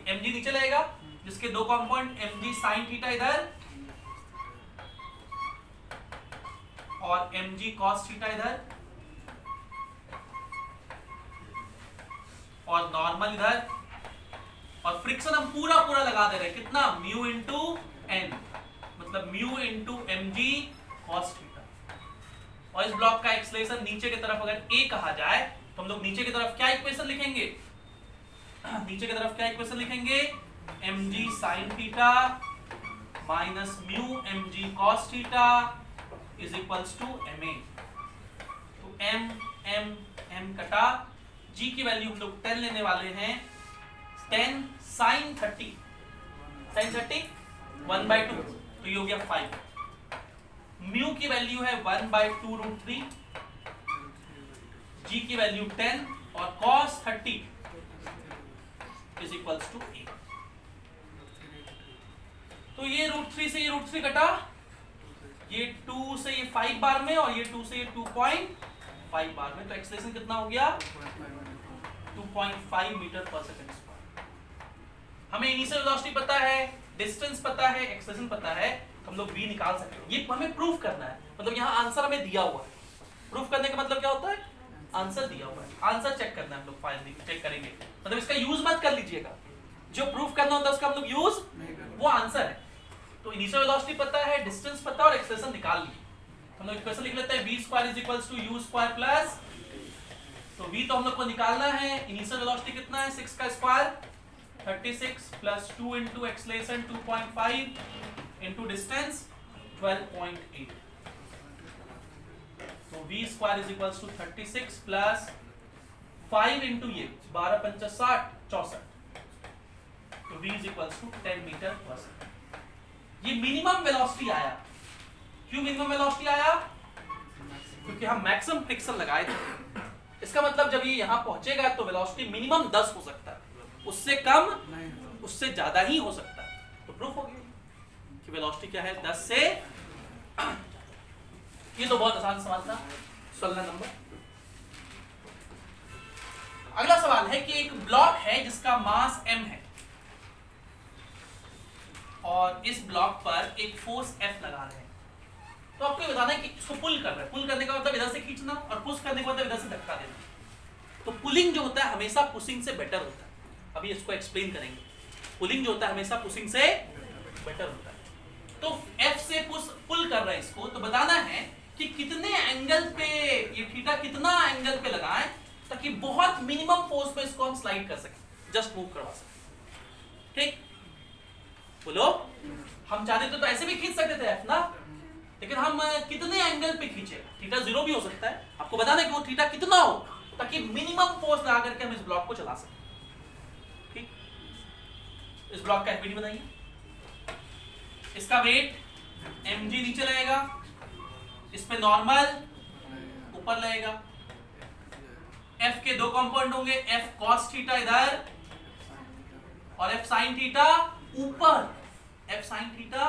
mg नीचे लगेगा, जिसके दो कंपोनेंट mg sin थीटा इधर और mg cos थीटा इधर और नॉर्मल इधर, और फ्रिक्शन हम पूरा लगा दे रहे हैं कितना, म्यू इंटू एन, मतलब mu into mg cos theta. और इस ब्लॉक का एक्सलेशन नीचे की तरफ अगर a कहा जाए तो हम लोग नीचे की तरफ क्या इक्वेशन लिखेंगे, नीचे की तरफ क्या इक्वेशन लिखेंगे, mg sin theta minus mu mg cos theta is equals to ma। तो m कटा, g की वैल्यू हम लोग 10 लेने वाले हैं, 10 sin 30 1/2, तो ये हो गया 5। म्यू की वैल्यू है 1/2√3, g की वैल्यू 10 और cos 30 इज इक्वल्स टू 8। तो ये √3 से ये √3 कटा, ये 2 से ये 5 बार में और ये 2 से ये 2.5 बार में, तो एक्सेलरेशन कितना हो गया 2.5 मीटर पर सेकंड स्क्वायर। हमें इनिशियल वेलोसिटी पता है, डिस्टेंस पता है, एक्सेलरेशन पता है, हम लोग v निकाल सकते हैं। ये हमें प्रूफ करना है, मतलब यहाँ आंसर हमें दिया हुआ है। प्रूफ करने का मतलब क्या होता है, आंसर दिया हुआ है, आंसर चेक करना है, हम लोग फाइल चेक करेंगे, मतलब इसका यूज मत कर लीजिएगा, जो प्रूफ करना होता है उसका हम लोग यूज, वो आंसर है। तो इनिशियल वेलोसिटी पता है, डिस्टेंस पता है और एक्सेलरेशन निकाल लिए, हम लोग इक्वेशन लिख लेते हैं v² = u² प्लस, तो v तो हम लोग को निकालना है, इनिशियल वेलोसिटी कितना है 6 का square 36 plus 2 into acceleration 2.5 into distance 12.8, तो v² = 36 प्लस 5 इंटू ये 12 × 5 = 64, तो v = 10 मीटर पर सेकंड। ये मिनिमम वेलोसिटी आया। क्यों मिनिमम वेलोसिटी आया, क्योंकि हम मैक्सिमम फ्रिक्शन लगाए थे। इसका मतलब जब ये यहां पहुंचेगा तो वेलोसिटी मिनिमम 10 हो सकता है, उससे कम, उससे ज्यादा ही हो सकता है। तो प्रूफ हो गया कि वेलोसिटी क्या है 10 से। ये तो बहुत आसान सवाल था, 16 नंबर। अगला सवाल है कि एक ब्लॉक है जिसका मास m है और इस ब्लॉक पर एक फोर्स F लगा रहे हैं, तो आपको बताना है कि इसको पुल कर रहे हैं। पुल करने का मतलब इधर से खींचना और पुश करने का मतलब इधर से धक्का देना। तो पुलिंग जो होता है हमेशा पुशिंग से बेटर होता है। अभी इसको एक्सप्लेन करेंगे। पुलिंग जो होता है हमेशा पुशिंग से बेटर होता है। तो F से पुल कर रहे हैं इसको, तो बताना है कि कितने एंगल पे, ये थीटा कितना एंगल पे लगाएं ताकि बहुत मिनिमम फोर्स पे इसको हम स्लाइड कर सकें, जस्ट मूव करवा सकें। ठीक, बोलो। हम चाहते तो ऐसे भी खींच सकते थे F ना, लेकिन हम कितने एंगल पे खींचे, थीटा 0 भी हो सकता है। आपको बताना है कि वो थीटा कितना हो ताकि मिनिमम फोर्स लगा करके हम इस ब्लॉक को चला सकें। ठीक, इस ब्लॉक का एफबीडी बनाइए। इसका वेट mg नीचे लगेगा, इस पे नॉर्मल ऊपर लगेगा। F के दो कंपोनेंट होंगे, F cos थीटा इधर और F sin थीटा ऊपर, F sin थीटा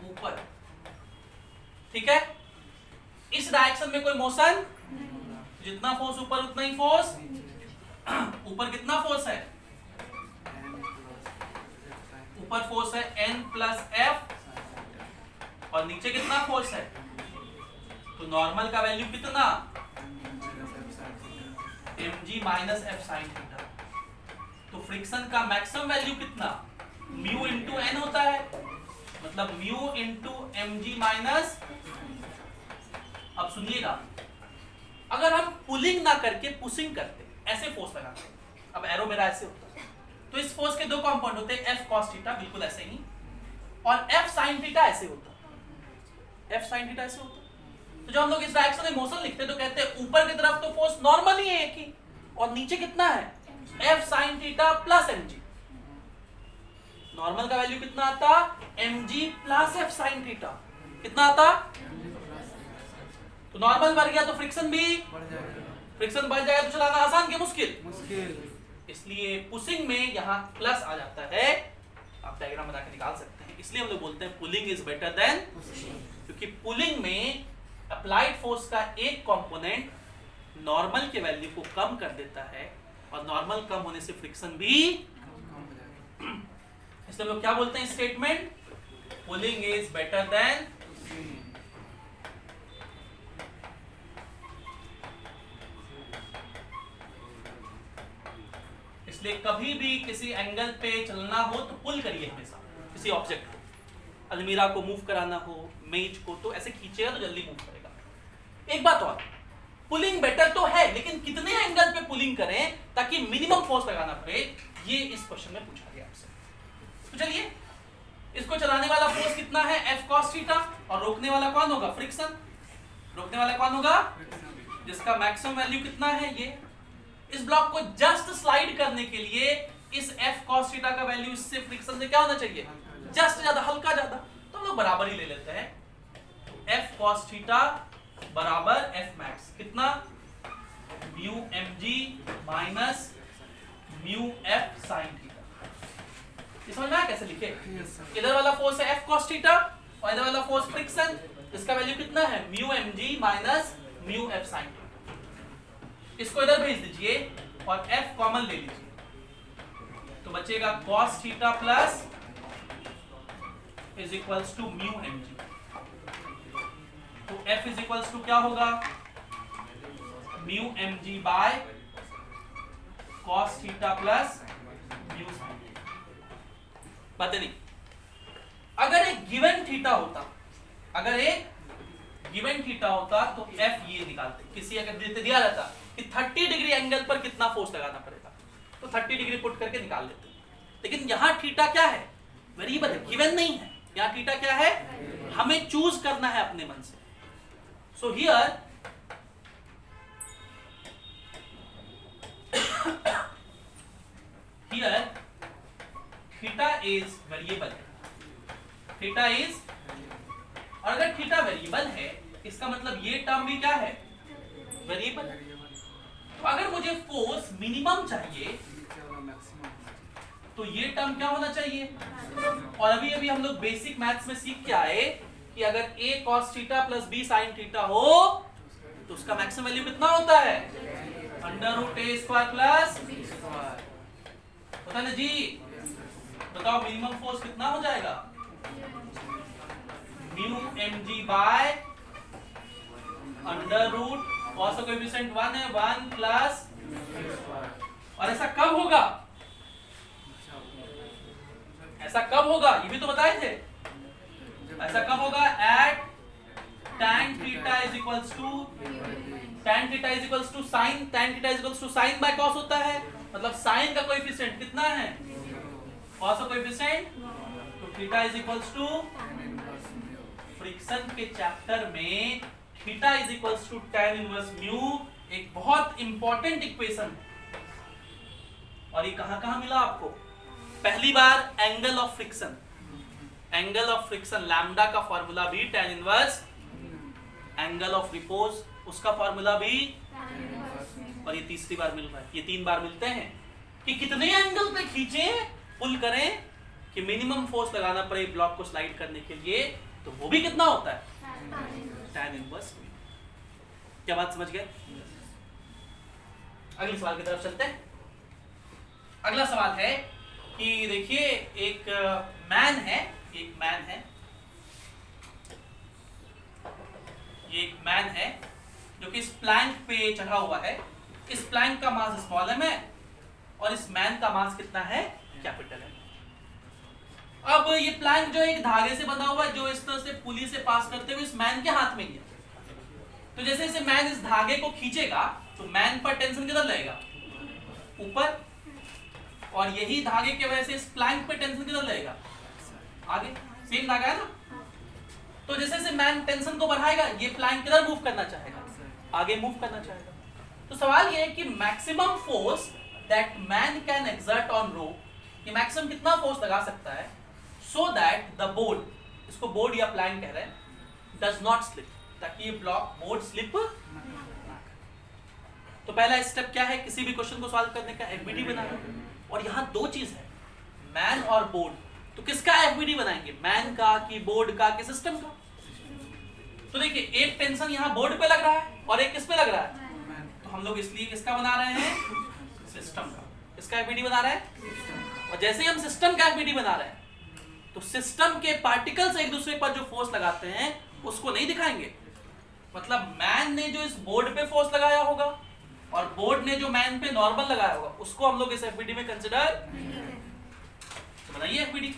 ऊपर। ठीक है, इस डायरेक्शन में कोई मोशन, जितना फोर्स ऊपर उतना ही फोर्स। ऊपर कितना फोर्स है, ऊपर फोर्स है n + f, और नीचे कितना फोर्स है, तो नॉर्मल का वैल्यू कितना, mg - f sin थीटा। तो फ्रिक्शन का मैक्सिमम वैल्यू कितना, म्यू इंटू n होता है, मतलब म्यू इंटू mg माइनस। अब सुनिएगा, अगर हम पुलिंग ना करके पुशिंग करते, ऐसे फोर्स लगाते, अब एरो मेरा ऐसे होता, तो इस फोर्स के दो कंपोनेंट होते हैं, F cos थीटा बिल्कुल ऐसे ही, और F sin थीटा ऐसे होता, F sin थीटा ऐसे होता। तो जब हम लोग इस डायरेक्शन में मोशन लिखते तो कहते हैं ऊपर की तरफ तो फोर्स नॉर्मल ही है एक ही, और नीचे कितना है, F sin theta plus mg। Normal का वैल्यू कितना आता, mg plus f sin theta, कितना आता, तो नॉर्मल बढ़ गया तो फ्रिक्शन भी बढ़ जाएगा, फ्रिक्शन बढ़ जाएगा तो चलाना आसान कि मुश्किल, मुश्किल। इसलिए पुशिंग में यहाँ प्लस आ जाता है, आप डायग्राम बना के निकाल सकते हैं। इसलिए हम लोग बोलते हैं pulling is better than pushing, क्योंकि पुलिंग में अप्लाइड फोर्स का एक कंपोनेंट नॉर्मल के वैल्यू को कम कर देता है, और नॉर्मल कम होने से फ्रिक्शन भी कम हो जाएगा। इसलिए हम लोग क्या बोलते हैं statement, pulling is better than. इसलिए कभी भी किसी एंगल पे चलना हो तो पुल करिए हमेशा किसी ऑब्जेक्ट को, अलमीरा को मूव कराना हो, मेज को, तो ऐसे खींचेगा तो जल्दी मूव करेगा। एक बात और, पुलिंग बेटर तो है, लेकिन कितने एंगल पे पुलिंग करें ताकि मिनिमम फोर्स लगाना पड़े, ये इस क्वेश्चन में पूछा गया आपसे। तो चलिए, इसको चलाने वाला फोर्स कितना है, F cos थीटा, और रोकने वाला कौन होगा, फ्रिक्शन। रोकने वाला कौन होगा, जिसका मैक्सिमम वैल्यू कितना है, ये। इस ब्लॉक को जस्ट स्लाइड करने के लिए इस F cos थीटा का वैल्यू इससे फ्रिक्शन से क्या होना चाहिए, जस्ट ज्यादा, हल्का ज्यादा, तो हम लोग बराबर ही ले लेते हैं। F cos थीटा बराबर F max कितना, mu mg minus mu F sin theta. ये समझ में आया कैसे लिखे? इधर वाला फोर्स है F cos थीटा और इधर वाला फोर्स फ्रिक्शन, इसका वैल्यू कितना है, mu mg minus mu F sin theta. इसको इधर भेज दीजिए और F कॉमन ले लीजिए, तो बचेगा cos theta plus is equals to mu mg। तो F इज इक्वल्स टू क्या होगा, mu mg by cos theta plus mu sin theta. बात नहीं, अगर एक गिवन थीटा होता, अगर एक गिवन थीटा होता तो F ये निकालते, किसी अगर दिया रहता कि 30 डिग्री एंगल पर कितना फोर्स लगाना पड़ेगा, तो 30 डिग्री पुट करके निकाल लेते। लेकिन यहाँ थीटा क्या है, वेरिएबल है, गिवन नहीं है। यहाँ थीटा क्या है, हमें चूज करना है अपने मन से। So here theta is variable है, थीटा इज, और अगर थीटा वेरिएबल है इसका मतलब ये टर्म भी क्या है, वेरिएबल। तो अगर मुझे फोर्स मिनिमम चाहिए तो ये टर्म क्या होना चाहिए। और अभी अभी हम लोग बेसिक मैथ्स में सीख के आए कि अगर a cos theta plus b sin theta हो तो उसका मैक्सिमम वैल्यू कितना होता है, √a square plus b square, पता ना जी। बताओ मिनिमम फोर्स कितना हो जाएगा, म्यू mg बाय √ cos का कोएफिशिएंट 1 है, 1 प्लस, और ऐसा कब होगा, ऐसा कब होगा, ये भी तो बताए थे। ऐसा कब होगा, at tan theta is equals to, tan theta is equals to sin, tan theta is equals to sin by cos होता है, मतलब sin का कोएफिशिएंट कितना है, cos का कोएफिशिएंट, तो theta is equals to, friction के चैप्टर में theta is equals to tan inverse mu एक बहुत इंपॉर्टेंट इक्वेशन है। और ये कहां मिला आपको, पहली बार angle of friction, angle of friction lambda का फार्मूला भी tan inverse, angle of repose उसका फार्मूला भी, और ये तीसरी बार मिल रहा है। ये 3 बार मिलते हैं कि कितने एंगल पे खींचें, पुल करें कि मिनिमम फोर्स लगाना पड़े ब्लॉक को स्लाइड करने के लिए, तो वो भी कितना होता है, tan इनवर्स। क्या बात समझ गए? अगले सवाल की तरफ चलते हैं। अगला सवाल है कि देखिए एक मैन है, एक मैन है, ये एक मैन है जो कि इस प्लैंक पे चढ़ा हुआ है। इस प्लैंक का मास स्मॉल m है और इस मैन का मास कितना है, कैपिटल है। अब ये प्लैंक जो एक धागे से बना हुआ है जो इस तरह से पुली से पास करते हुए इस मैन के हाथ में गया। तो जैसे जैसे मैन इस धागे को खींचेगा तो मैन पर टेंशन किधर लगेगा, ऊपर, और यही धागे की वजह से इस प्लैंक पे टेंशन किधर लगेगा, आगे, सेम धागा है ना। तो जैसे जैसे मैन टेंशन को बढ़ाएगा ये प्लैंक किधर मूव करना चाहेगा, आगे मूव करना चाहेगा। तो सवाल ये है कि maximum force that man can exert on rope, ये मैक्सिमम कितना फोर्स लगा सकता है सो दैट द बोर्ड, इसको बोर्ड या प्लैंक कह रहे हैं, डज नॉट स्लिप, ताकि ये ब्लॉक बोर्ड स्लिप ना करे। तो पहला स्टेप क्या है, किसी भी क्वेश्चन को सॉल्व करने का एफबीडी बनाना। और यहाँ 2 चीज है, मैन और बोर्ड। तो किसका एफबीडी बनाएंगे, मैन का कि बोर्ड का कि सिस्टम का। तो देखिए एक टेंशन यहाँ बोर्ड पे लग रहा है और एक किस पे लग रहा है, तो हम लोग इसलिए किसका बना रहे हैं, सिस्टम का। इसका एफबीडी बना रहे हैं। और जैसे ही हम सिस्टम का एफबीडी बना रहे हैं तो सिस्टम के पार्टिकल्स एक दूसरे पर जो फोर्स लगाते हैं उसको नहीं दिखाएंगे। मतलब मैन ने जो इस बोर्ड पे फोर्स लगाया होगा और बोर्ड ने जो मैन पे नॉर्मल लगाया होगा उसको हम लोग इस एफबीडी में कंसिडर बनाइए एफबीडी।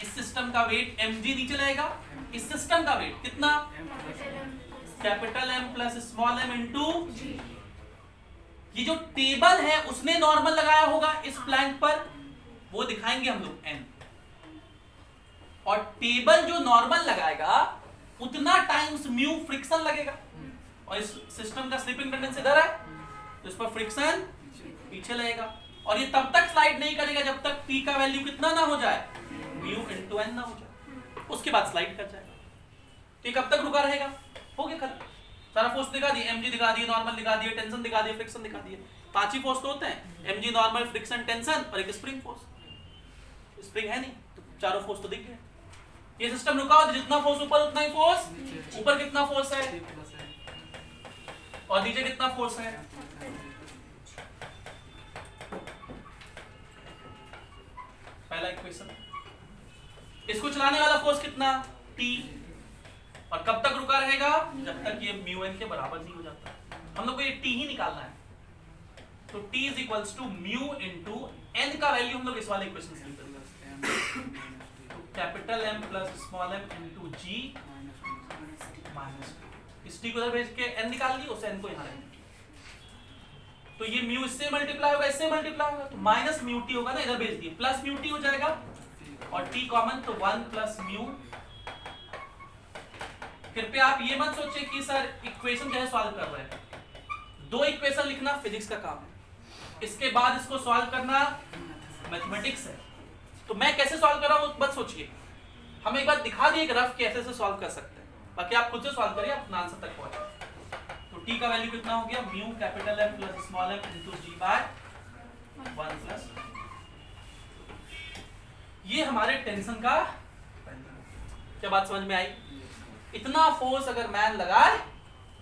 इस सिस्टम का वेट mg नीचे रहेगा, इस सिस्टम का वेट कितना capital M plus small m into ये जो टेबल है उसने नॉर्मल लगाया होगा इस प्लैंक पर, वो दिखाएंगे हम लोग n, और टेबल जो नॉर्मल लगाएगा उतना टाइम्स म्यू फ्रिक्शन लगेगा, और इस सिस्टम का स्लिपिंग टेंडेंसी इधर है तो इस पर फ्रिक्शन पीछे लगेगा, और ये तब तक स्लाइड नहीं करेगा जब तक P का वैल्यू कितना ना हो जाए म्यू इनटू n ना हो जाए, उसके बाद स्लाइड कर जाएगा। तो ये कब तक रुका रहेगा? हो गया खत्म, सारा फोर्स दिखा दिए, mg दिखा दिए, नॉर्मल दिखा दिए, टेंशन दिखा दिए, फ्रिक्शन दिखा दिए। 5 ही फोर्स तो होते हैं, mg नॉर्मल फ्रिक्शन टेंशन और एक स्प्रिंग फोर्स। स्प्रिंग है नहीं तो चारों फोर्स तो दिख गए। ये सिस्टम रुका हो तो जितना फोर्स ऊपर उतना ही फोर्स, ऊपर कितना फोर्स है और नीचे कितना फोर्स है। पहला इक्वेशन, इसको चलाने वाला फोर्स कितना T, और कब तक रुका रहेगा जब तक ये म्यू n के बराबर नहीं हो जाता। हम लोग को ये T ही निकालना है, तो T is equals to mu into n का वैल्यू हम लोग इस वाले इक्वेशन से निकालेंगे, तो capital M plus small m into g minus इस T को उधर भेज के n निकाल ली, उस n को यहां रखेंगे, तो ये म्यू इससे मल्टीप्लाई होगा, इससे मल्टीप्लाई होगा, तो माइनस म्यू टी होगा ना, इधर भेज दिए, प्लस म्यू टी हो जाएगा और t कॉमन, तो 1 प्लस म्यू। कृपया आप ये मत सोचिए कि सर इक्वेशन कैसे सॉल्व कर रहे हैं, 2 इक्वेशन लिखना फिजिक्स का काम है, इसके बाद इसको सॉल्व करना मैथमेटिक्स है। तो मैं कैसे सॉल्व कर रहा हूं मत सोचिए, हम एक बार दिखा दिए रफ कैसे से सॉल्व कर सकते हैं, बाकी आप खुद से सॉल्व करिए, आप आंसर तक पहुंचे। तो t का वैल्यू कितना हो गया mu capital M plus small m into g by 1 plus, ये हमारे टेंशन का, क्या बात समझ में आई? इतना फोर्स अगर मैन लगाए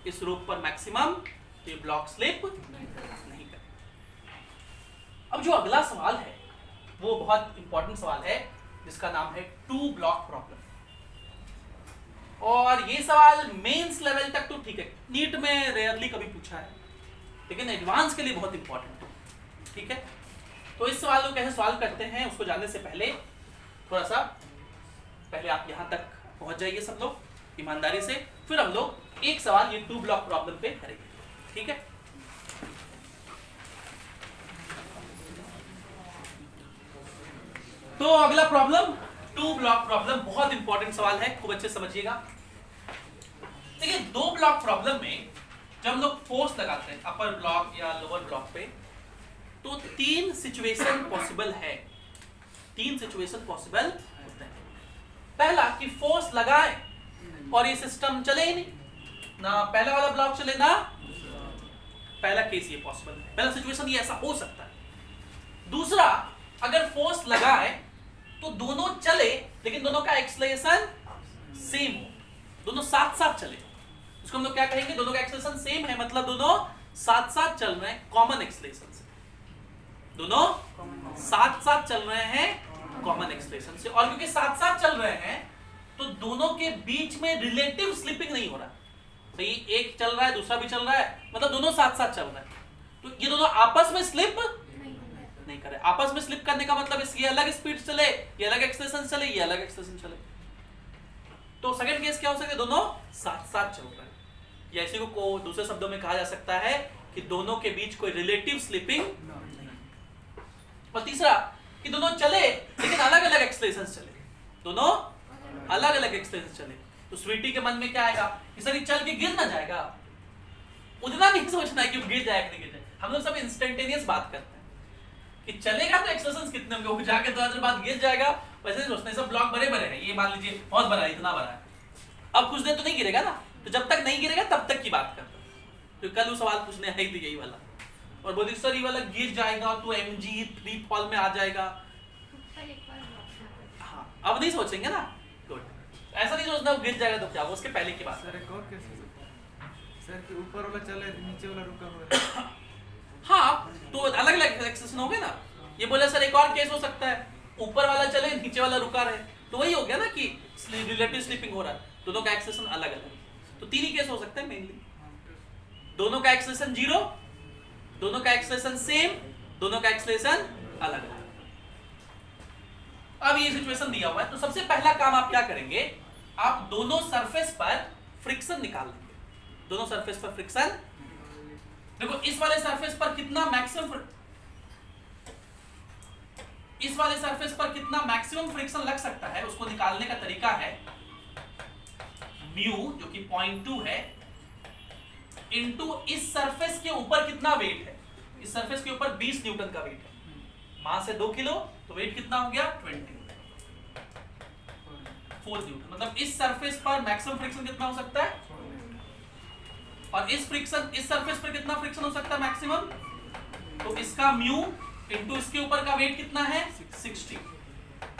इस रूप पर मैक्सिमम, तो ये ब्लॉक स्लिप नहीं करे। अब जो अगला सवाल है वो बहुत इंपॉर्टेंट सवाल है जिसका नाम है 2 ब्लॉक प्रॉब्लम, और ये सवाल मेंस लेवल तक तो ठीक है, नीट में रेयरली कभी पूछा है, लेकिन एडवांस के लिए बहुत इंपॉर्टेंट है, ठीक है। तो इस सवाल को कैसे सॉल्व करते हैं उसको जानने से पहले थोड़ा सा पहले आप यहां तक पहुंच जाइए सब लोग ईमानदारी से, फिर हम लोग एक सवाल ये 2 ब्लॉक प्रॉब्लम पे करेंगे, ठीक है। तो अगला प्रॉब्लम 2 ब्लॉक प्रॉब्लम, बहुत इंपॉर्टेंट सवाल है, खूब अच्छे समझिएगा। देखिए 2 ब्लॉक प्रॉब्लम में जब हम लोग फोर्स लगाते हैं अपर ब्लॉक या लोअर ब्लॉक पे, तो 3 सिचुएशन पॉसिबल है, 3 सिचुएशन पॉसिबल होते हैं। पहला कि फोर्स लगाए और ये सिस्टम चले ही नहीं, ना पहला वाला ब्लॉक चले ना, पहला केस ये पॉसिबल है, पहला सिचुएशन ये ऐसा हो सकता है। दूसरा, अगर फोर्स लगाए तो दोनों चले लेकिन दोनों का एक्सेलरेशन सेम हो, दोनों साथ साथ चले, इसको हम लोग क्या कहेंगे, दोनों का एक्सेलरेशन सेम है, मतलब दोनों साथ साथ चल रहे हैं कॉमन एक्सेलरेशन से, दोनों साथ साथ चल रहे हैं कॉमन एक्सेलरेशन से, और क्योंकि साथ साथ चल रहे हैं तो दोनों के बीच में रिलेटिव स्लिपिंग नहीं हो रहा, सही, एक चल रहा है दूसरा भी चल रहा है, मतलब दोनों साथ साथ चल रहे हैं, तो ये दोनों आपस में स्लिप नहीं करे। आपस में स्लिप करने का मतलब ये अलग स्पीड चले, ये अलग एक्सेलरेशन चले, ये अलग एक्सेलरेशन चले, तो सेकंड केस क्या हो सकता है, दोनों साथ साथ चल रहे हैं, या इसी को दूसरे शब्दों में कहा जा सकता है कि दोनों के बीच कोई रिलेटिव स्लिपिंग नहीं। और तीसरा कि दोनों चले लेकिन अलग अलग एक्सेलरेशन चले, दोनों अलग अलग एक्सेलरेशन चले, तो स्वीटी के मन में क्या आएगा कि सर ये चल के गिर ना जाएगा, उतना नहीं सोचना है कि गिर जाएगा नहीं गिर जाएगा, हम लोग सब इंस्टेंटेनियस बात करते हैं कि चलेगा तो एक्सेलरेशन कितने होंगे, वो जाके थोड़ा देर बाद गिर जाएगा, वैसे नहीं सोचते, सब ब्लॉक बड़े बड़े हैं, ये मान लीजिए बहुत बड़ा है, इतना बड़ा है, अब कुछ देर तो नहीं गिरेगा ना, तो जब तक नहीं गिरेगा तब तक की बात करते हैं। तो कल वो सवाल पूछने आई थी यही वाला, और बोली सर ये वाला गिर जाएगा तो mg फ्री फॉल में आ जाएगा, हाँ अब नहीं सोचेंगे ना, गुड, ऐसा नहीं सोचना गिर जाएगा तो क्या, वो उसके पहले की बात। सर एक और कैसे सर कि ऊपर वाला चले नीचे वाला रुका हुआ है, हाँ तो अलग अलग एक्सेलरेशन हो गए ना, ये बोले सर एक और केस हो सकता है ऊपर वाला चले नीचे वाला रुका रहे, तो वही हो गया ना कि रिलेटिव स्लिपिंग हो रहा है, दोनों का एक्सेलरेशन अलग अलग, तो 3 ही केस हो सकते हैं मेनली, दोनों का एक्सेलरेशन 0 दोनों का एक्सेलरेशन सेम, दोनों का एक्सेलरेशन अलग अलग। अब ये सिचुएशन दिया हुआ है, तो सबसे पहला काम आप क्या करेंगे, आप दोनों सरफेस पर फ्रिक्शन निकाल लेंगे। दोनों सरफेस पर फ्रिक्शन, देखो इस वाले सरफेस पर कितना मैक्सिमम, इस वाले सरफेस पर कितना मैक्सिमम फ्रिक्शन लग सकता है, उसको निकालने का तरीका है म्यू जो कि 0.2 है इनटू इस सरफेस के ऊपर कितना वेट है। इस सरफेस के ऊपर 20 न्यूटन का वेट है, मास है 2 किलो, तो वेट कितना हो गया 4 न्यूटन। मतलब इस सरफेस पर मैक्सिमम फ्रिक्शन कितना हो सकता है, और इस सरफेस पर कितना फ्रिक्शन हो सकता है मैक्सिमम, तो इसका म्यू इनटू इसके ऊपर का वेट कितना है 60।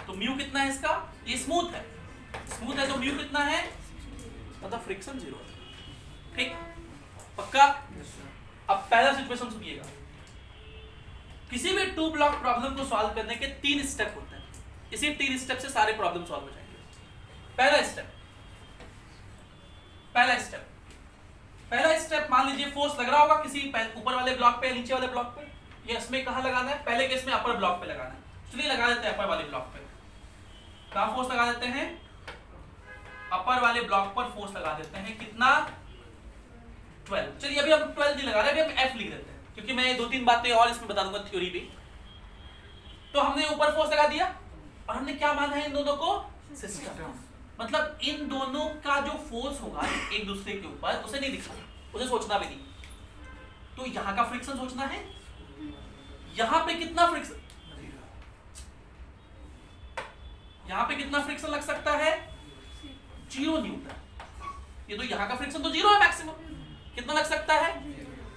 तो म्यू कितना है इसका, ये स्मूथ है, तो म्यू कितना है, मतलब फ्रिक्शन 0 है। ठीक, पक्का। अब पहला सिचुएशन सुनिएगा, किसी भी 2 ब्लॉक प्रॉब्लम को सॉल्व करने के 3 स्टेप होते हैं, इसी 3 स्टेप से सारे प्रॉब्लम सॉल्व हो जाएंगे। पहला स्टेप मान लीजिए फोर्स लग रहा होगा किसी ऊपर वाले ब्लॉक पे या नीचे वाले ब्लॉक पे, ये इसमें कहां लगाना है, पहले केस में अपर ब्लॉक पे लगाना है, चलिए लगा देते हैं अपर वाले ब्लॉक पे। कहां फोर्स लगा देते हैं, अपर वाले ब्लॉक पर फोर्स लगा देते हैं, कितना 12। चलिए अभी हम 12 नहीं लगा रहे, अभी हम F लिख देते हैं, क्योंकि मैं 2-3 बातें और इसमें बता दूंगा थ्योरी भी। तो हमने ऊपर फोर्स लगा दिया, और हमने क्या माना है इन दोनों को, सिस्टम। मतलब इन दोनों का जो फोर्स होगा एक दूसरे के ऊपर, उसे नहीं दिखाना, उसे सोचना भी नहीं। तो यहां का फ्रिक्शन सोचना है, यहां पे कितना फ्रिक्शन, यहां पे कितना फ्रिक्शन लग सकता है 0 न्यूटन। ये तो यहां का फ्रिक्शन तो 0 है मैक्सिमम, कितना लग सकता है,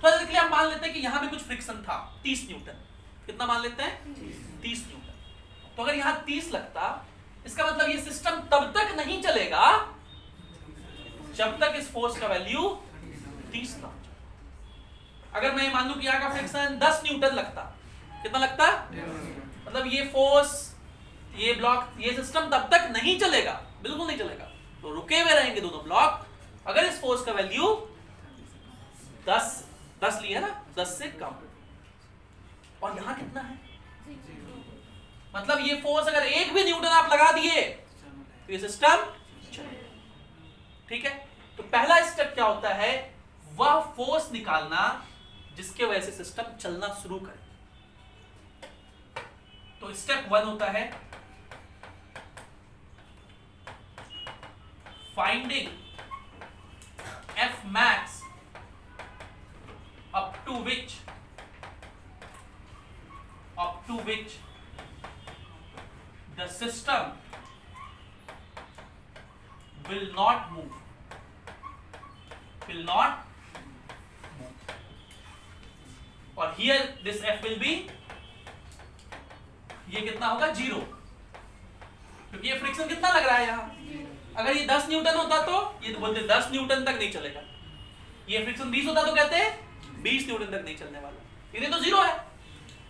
तो इसलिए हम मान लेते हैं कि यहां पे कुछ फ्रिक्शन था 30 न्यूटन। कितना मान लेते हैं 30 न्यूटन। तो अगर यहां 30 लगता, इसका मतलब ये सिस्टम तब तक नहीं चलेगा जब तक इस फोर्स का वैल्यू 30 ना हो जाए। अगर मैं मान लूं कि यहां का फ्रिक्शन 10 न्यूटन लगता, कितना लगता, मतलब ये फोर्स, ये ब्लॉक, ये सिस्टम तब तक नहीं चलेगा, बिल्कुल नहीं चलेगा, तो रुके हुए रहेंगे दोनों ब्लॉक अगर इस फोर्स का वैल्यू 10 लिया ना, 10 से कम। और यहां कितना है, मतलब ये फोर्स अगर 1 भी न्यूटन आप लगा दिए तो ये सिस्टम चलेगा। ठीक है, तो पहला स्टेप क्या होता है, वह फोर्स निकालना जिसके वजह से सिस्टम चलना शुरू करे। तो स्टेप 1 होता है finding F max up to which the system will not move. और here this F will be, ये कितना होगा 0, क्योंकि ये फ्रिक्शन कितना लग रहा है यहाँ, अगर ये 10 न्यूटन होता तो ये बोलते 10 न्यूटन तक नहीं चलेगा, ये फ्रिक्शन 20 होता तो कहते 20 न्यूटन तक नहीं चलने वाला, ये तो 0 है।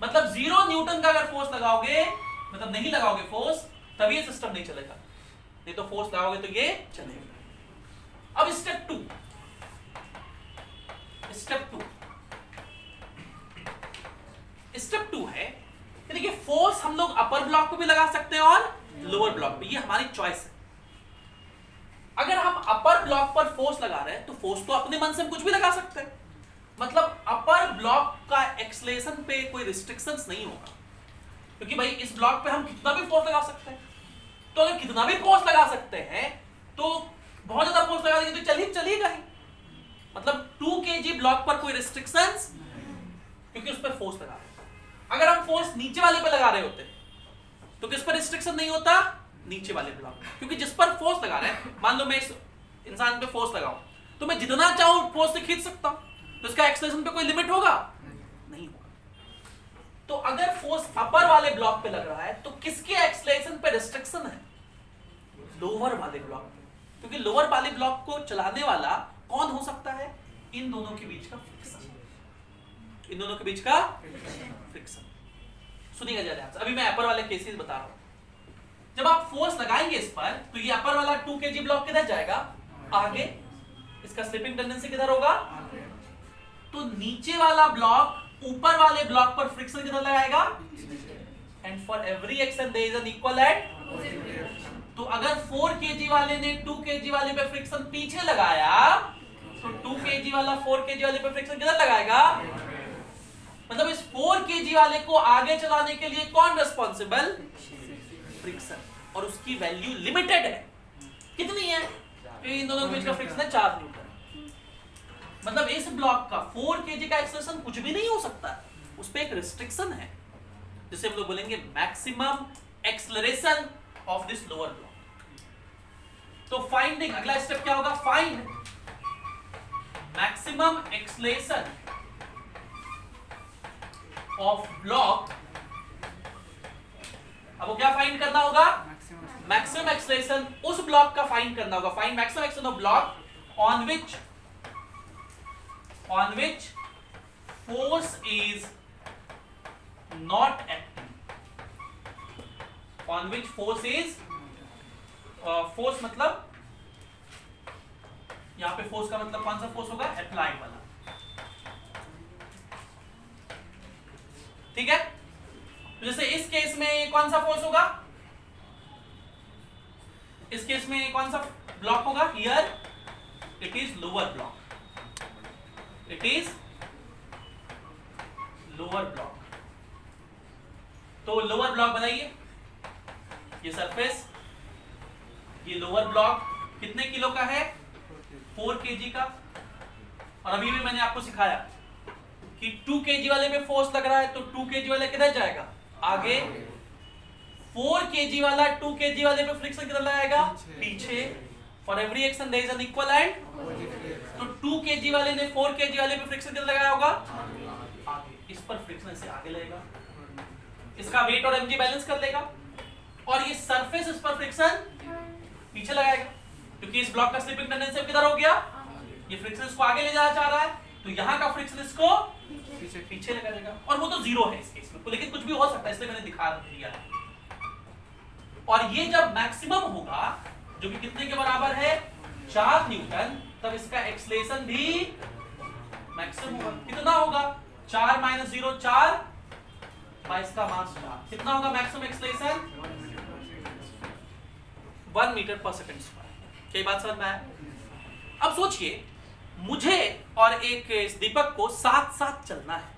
मतलब 0 न्यूटन का अगर फोर्स लगाओगे, मतलब नहीं लगाओगे फोर्स, तभी ये सिस्टम नहीं चलेगा, नहीं तो फोर्स लगाओगे तो ये चलेगा। अब स्टेप 2 है कि देखिए फोर्स हम लोग अपर ब्लॉक पे भी लगा सकते हैं और लोअर ब्लॉक पे, ये हमारी चॉइस है। अगर हम अपर ब्लॉक पर फोर्स लगा रहे हैं तो फोर्स तो अपने मन से हम कुछ भी लगा सकते हैं, मतलब अपर ब्लॉक का एक्सेलरेशन पे कोई रिस्ट्रिक्शंस नहीं होगा, क्योंकि भाई इस ब्लॉक पे हम कितना भी फोर्स लगा सकते हैं। तो अगर कितना भी फोर्स लगा सकते हैं तो बहुत ज्यादा फोर्स लगा देंगे तो चलेगा ही, मतलब 2 kg ब्लॉक पर कोई रिस्ट्रिक्शंस, क्योंकि उस पर फोर्स लगा रहे हैं। अगर हम फोर्स नीचे वाले पे लगा रहे होते तो किस पर रिस्ट्रिक्शन नहीं होता, नीचे वाले ब्लॉक, क्योंकि जिस पर फोर्स लगा रहे हैं, मान लो मैं इस इंसान पे फोर्स लगाऊं तो मैं जितना चाहूं फोर्स से खींच सकता हूं, तो इसका एक्सेलरेशन पे कोई लिमिट होगा, नहीं होगा। तो अगर फोर्स अपर वाले ब्लॉक पे लग रहा है तो किसके एक्सेलरेशन पे रिस्ट्रिक्शन है, लोअर वाले ब्लॉक पे, क्योंकि लोअर वाले ब्लॉक को चलाने वाला कौन हो सकता है, इन दोनों के बीच का फ्रिक्शन, इन दोनों के बीच का फ्रिक्शन। सुनिएगा जरा, अभी मैं अपर वाले केसेस बता रहा हूं। जब आप फोर्स लगाएंगे इस पर तो ये अपर वाला 2 kg ब्लॉक किधर जाएगा, आगे, इसका स्लिपिंग टेंडेंसी किधर होगा, तो नीचे वाला ब्लॉक ऊपर वाले ब्लॉक पर फ्रिक्शन कितना लगाएगा, and for every action there is an equal and. तो अगर 4 kg वाले ने 2 kg वाले पे फ्रिक्शन पीछे लगाया तो 2 kg वाला 4 kg वाले पे फ्रिक्शन कितना लगाएगा, मतलब इस 4 kg वाले को आगे चलाने के लिए कौन रिस्पॉन्सिबल, फ्रिक्शन, और उसकी वैल्यू लिमिटेड है। कितनी है, इन दोनों के बीच का फ्रिक्शन है 4 न्यूटन। मतलब इस ब्लॉक का 4 kg का एक्सेलरेशन कुछ भी नहीं हो सकता, उस पे एक रिस्ट्रिक्शन है, जिसे हम लोग बोलेंगे maximum acceleration of this lower block. तो फाइंडिंग, अगला स्टेप क्या होगा, find maximum acceleration of block. अब वो क्या फाइंड करना होगा, मैक्सिमम एक्सेलरेशन उस ब्लॉक का फाइंड करना होगा। Find maximum acceleration of block on which force is not acting, on which force is force मतलब यहां पे force का मतलब कौन सा force होगा, अप्लाइड वाला, ठीक है। तो जैसे इस केस में कौन सा फोर्स होगा, इस केस में कौन सा ब्लॉक होगा, here it is lower block, it is lower block. तो लोअर ब्लॉक बनाइए, ये सरफेस, ये लोअर ब्लॉक कितने किलो का है, 4 kg का। और अभी भी मैंने आपको सिखाया कि 2 kg वाले पे फोर्स लग रहा है तो 2 kg वाला किधर जाएगा, आगे। 4 kg वाला 2 kg वाले पे फ्रिक्शन किधर लगाएगा, पीछे। For every action there is an equal and. तो 2 kg वाले ने 4 kg वाले पे फ्रिक्शन किधर लगाया होगा, आगे। इस पर फ्रिक्शन से आगे लगेगा, इसका वेट और mg बैलेंस कर लेगा, और ये सरफेस इस पर फ्रिक्शन पीछे लगाएगा, क्योंकि इस ब्लॉक का स्लिपिंग टेंडेंसी किधर हो गया, ये फ्रिक्शन इसको आगे ले जाना चाह रहा है, तो यहाँ का फ्रिक्शन इसको पीछे लगा देगा। और वो तो जीरो है इस केस में, लेकिन कुछ भी हो सकता है, इसलिए मैंने दिखा दिया है। और ये जब मैक्सिमम होगा, जो कि कितने के बराबर है, 4 न्यूटन, तब इसका एक्सेलरेशन भी मैक्सिमम होगा। कितना होगा, 4 - 0 4, बाईस का मास 4, कितना होगा मैक्सिमम एक्सेलरेशन, 1 मीटर पर सेकंड स्क्वायर। क्या बात समझ में आया? अब सोचिए, मुझे और एक इस दीपक को साथ साथ चलना है।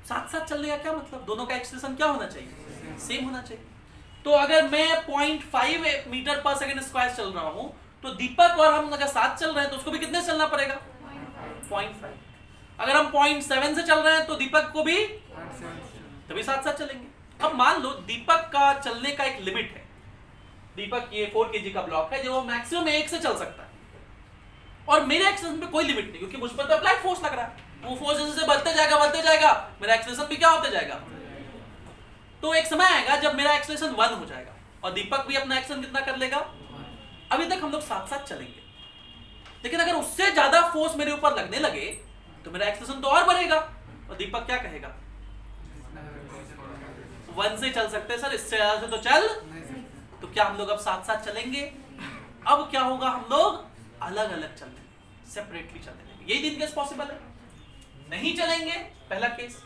साथ साथ चलने का क्या मतलब, दोनों का एक्सेलरेशन क्या होना चाहिए, सेम होना चाहिए। तो अगर मैं 0.5 मीटर पर सेकंड स्क्वायर चल रहा हूं, तो दीपक और हम अगर साथ चल रहे हैं तो उसको भी कितने चलना पड़ेगा, 0.5। अगर हम 0.7 से चल रहे हैं तो दीपक को भी तभी साथ साथ चलेंगे। अब मान लो दीपक का चलने का एक लिमिट है, दीपक ये 4 kg का ब्लॉक है जो मैक्सिमम 1 से चल सकता है, और मेरे एक्सेलरेशन पे कोई लिमिट नहीं, क्योंकि मुझ पर तो अप्लाइड फोर्स लग रहा है। वो फोर्स जैसे बढ़ते जाएगा, मेरा एक्सेलरेशन भी क्या होता जाएगा। तो एक समय आएगा जब मेरा एक्सेलरेशन 1 हो जाएगा, और दीपक भी अपना एक्सेलरेशन कितना कर लेगा। अभी तक हम लोग साथ साथ चलेंगे, लेकिन अगर उससे ज्यादा फोर्स मेरे ऊपर लगने लगे तो मेरा एक्सेलरेशन तो और बढ़ेगा, और दीपक क्या कहेगा, 1 से चल सकते हैं सर, इससे ज्यादा से तो चल। तो क्या हम लोग अब साथ साथ चलेंगे? अब क्या होगा, हम लोग अलग अलग चलेंगे, सेपरेटली चलेंगे। यही दिन केस पॉसिबल है, नहीं चलेंगे पहला केस,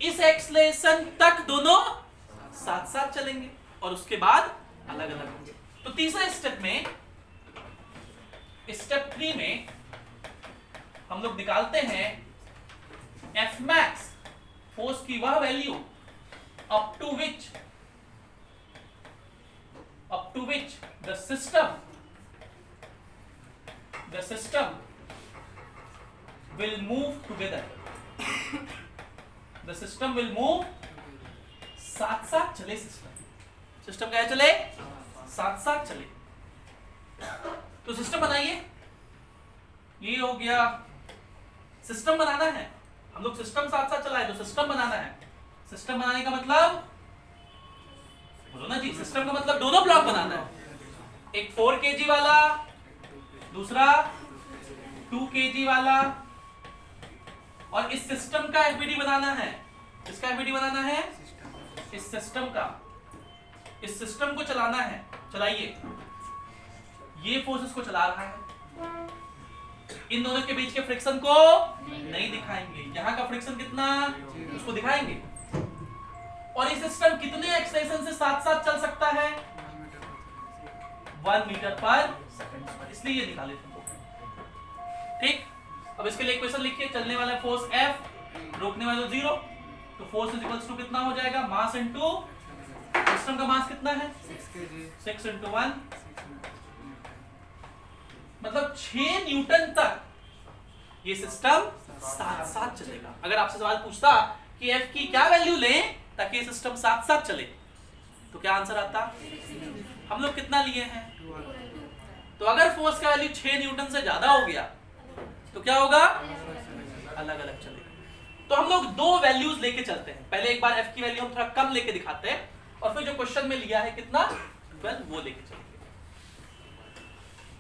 इस एक्सेलरेशन तक दोनों साथ साथ चलेंगे, और उसके बाद अलग अलग होंगे। तो तीसरे स्टेप में, स्टेप 3 में हम लोग निकालते हैं एफ मैक्स, फोर्स की वह value up to which the system will move together, the system will move, साथ साथ चले सिस्टम क्या चले, साथ साथ चले। तो सिस्टम बनाइए, ये हो गया, सिस्टम बनाना है, हम लोग सिस्टम साथ साथ चलाए तो सिस्टम बनाना है। सिस्टम बनाने का मतलब, बोलो ना जी, सिस्टम का मतलब दोनों ब्लॉक बनाना है, एक 4 kg वाला, दूसरा 2 kg वाला, और इस सिस्टम का एफबीडी बनाना है। किसका एफबीडी बनाना है, इस सिस्टम का, इस सिस्टम को चलाना है। चलाइए, ये फोर्स इसको चला रहा है, इन दोनों के बीच के फ्रिक्शन को नहीं दिखाएंगे। यहाँ का फ्रिक्शन कितना, उसको दिखाएंगे। और ये सिस्टम कितने एक्सलेशन से साथ साथ चल सकता है, 1 मीटर पर सेकंड, इसलिए ये निकाले थे। ठीक, अब इसके लिए इक्वेशन लिखिए। चलने वाला फोर्स F, रोकने वाला 0, तो फोर्स इज इक्वल्स टू कितना हो जाएगा, मास इनटू सिस्टम का मास कितना है 6 इंटू 1, मतलब 6 न्यूटन तक ये सिस्टम साथ साथ चलेगा। अगर आपसे सवाल पूछता कि F की क्या वैल्यू लें ताकि ये सिस्टम साथ साथ चले, तो क्या आंसर आता, हम लोग कितना लिए हैं, तो अगर फोर्स का वैल्यू 6 न्यूटन से ज्यादा हो गया तो क्या होगा, अलग अलग चलेगा। तो हम लोग दो वैल्यूज लेके चलते हैं। पहले एक बार F की वैल्यू हम थोड़ा कम लेके दिखाते हैं, और फिर जो क्वेश्चन में लिया है कितना 12, वो लेके चलेंगे।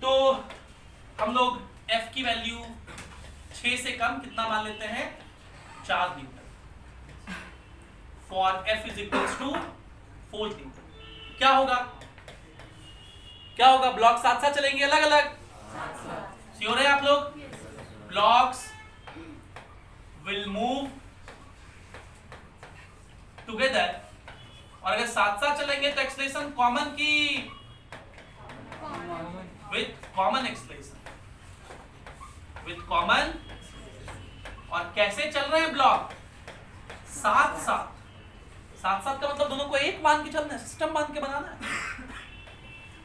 तो हम लोग F की वैल्यू 6 से कम कितना मान लेते हैं, 4 newton, for F is equals to 4 newton. क्या होगा, क्या होगा, ब्लॉक साथ साथ चलेंगे, अलग अलग, श्योर है आप लोग, ब्लॉक्स विल मूव टुगेदर। और अगर साथ साथ चलेंगे तो एक्सलेशन कॉमन की with common acceleration, with common. और कैसे चल रहे हैं ब्लॉक, साथ साथ। साथ साथ का मतलब दोनों को एक मान के चलना है, सिस्टम मान के बनाना है।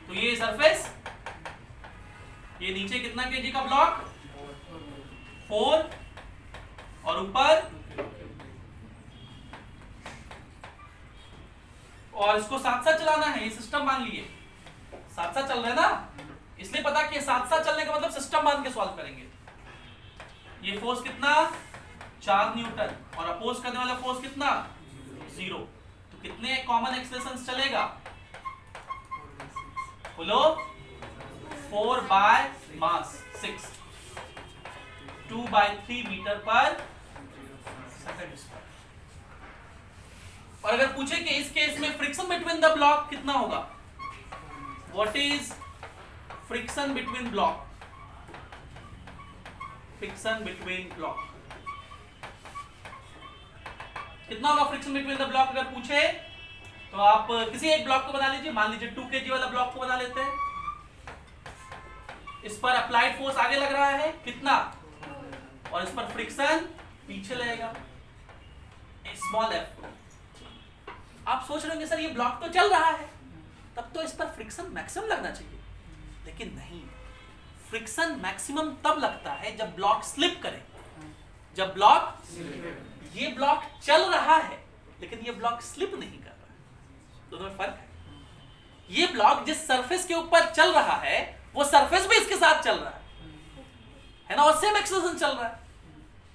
तो ये सरफेस, ये नीचे कितना केजी का ब्लॉक 4, और ऊपर, और इसको साथ साथ चलाना है। ये सिस्टम मान लिए साथ साथ चल रहे हैं ना, इसलिए पता कि साथ साथ चलने का मतलब सिस्टम मान के सॉल्व करेंगे। ये फोर्स कितना 4 न्यूटन, और अपोज करने वाला फोर्स कितना 0, तो कितने कॉमन एक्सलेशन चलेगा, बोलो 4 बाय मास 6, 2/3 मीटर पर सेकंड स्क्वायर। और अगर पूछे कि इस केस में फ्रिक्शन बिटवीन द ब्लॉक कितना होगा, what is friction between block, friction between block कितना होगा, फ्रिक्शन बिटवीन द ब्लॉक अगर पूछे तो आप किसी एक ब्लॉक को बना लीजिए। मान लीजिए 2 kg वाला ब्लॉक को बना लेते हैं। इस पर अप्लाइड फोर्स आगे लग रहा है कितना, और इस पर फ्रिक्शन पीछे लगेगा, स्मॉल f। आप सोच रहे होंगे सर ये ब्लॉक तो चल रहा है, तब तो इस पर फ्रिक्शन मैक्सिमम लगना चाहिए, लेकिन नहीं, फ्रिक्शन मैक्सिमम तब लगता है जब ब्लॉक स्लिप करे। जब ब्लॉक, ये ब्लॉक चल रहा है लेकिन ये ब्लॉक स्लिप नहीं कर रहा है, दोनों में फर्क है। ये ब्लॉक जिस सरफेस के ऊपर चल रहा है वो सरफेस भी इसके साथ चल रहा है ना, और सेम एक्सलेशन चल रहा है।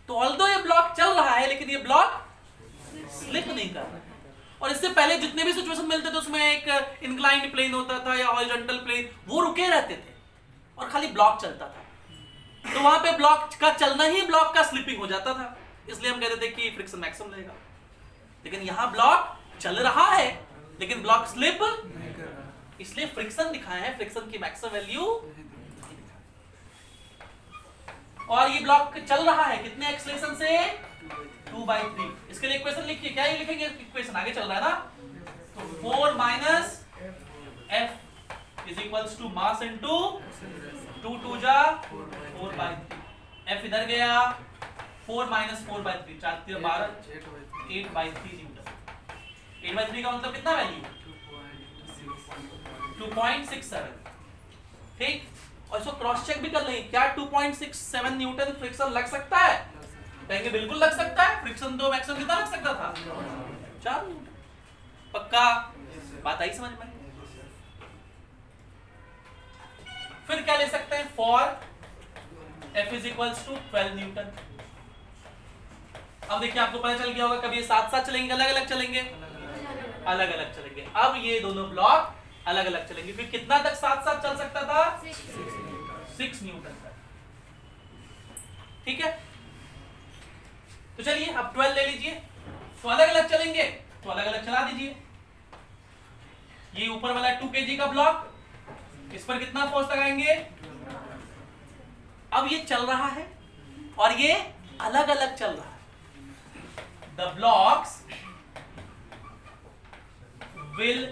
तो ऑल्दो ये ब्लॉक चल रहा है लेकिन ये ब्लॉक स्लिप नहीं कर रहा है। और इससे पहले जितने भी सिचुएशन मिलते थे उसमें एक इंक्लाइंड प्लेन होता था या हॉरिजॉन्टल प्लेन, वो रुके रहते थे और खाली ब्लॉक चलता था। तो वहां पे ब्लॉक का चलना ही ब्लॉक का स्लिपिंग हो जाता था, इसलिए हम कहते थे कि फ्रिक्शन मैक्सिमम लगेगा। लेकिन यहां ब्लॉक चल रहा है लेकिन ब्लॉक स्लिप नहीं कर रहा, इसलिए फ्रिक्शन दिखाया है, फ्रिक्शन की मैक्सिमम वैल्यू। और ये ब्लॉक चल रहा है कितने एक्सलेशन से, 2/3। इसके लिए इक्वेशन लिखिए, क्या ये लिखेंगे, इक्वेशन आगे चल रहा है ना, तो 4 minus F is equals to mass into 2 2 जा 4/3। F इधर गया, 4 माइनस 4/3, 4 3 12, 8/3 न्यूटन। 8/3 का मतलब कितना वैल्यू, 2.67। ठीक, और इसको क्रॉस चेक भी कर लेंगे, क्या 2.67 न्यूटन फ्रिक्शन लग सकता है, कहेंगे बिल्कुल लग सकता है। फ्रिक्शन तो मैक्सिमम कितना लग सकता था, 4 न्यूटन। पक्का बात आई समझ में। फिर क्या ले सकते हैं, for F is equals to 12 newton. अब देखिए आपको पता चल गया होगा, कभी ये साथ साथ चलेंगे, अलग अलग चलेंगे, अलग अलग चलेंगे। अब ये दोनों ब्लॉक अलग अलग चलेंगे। फिर कितना तक साथ साथ चल सकता था, 6 न्यूटन तक। ठीक है, तो चलिए अब 12 ले लीजिए, तो अलग अलग चलेंगे तो अलग अलग चला दीजिए। ये ऊपर वाला 2 kg का ब्लॉक, इस पर कितना फोर्स लगाएंगे, अब ये चल रहा है और ये अलग अलग चल रहा है. The blocks will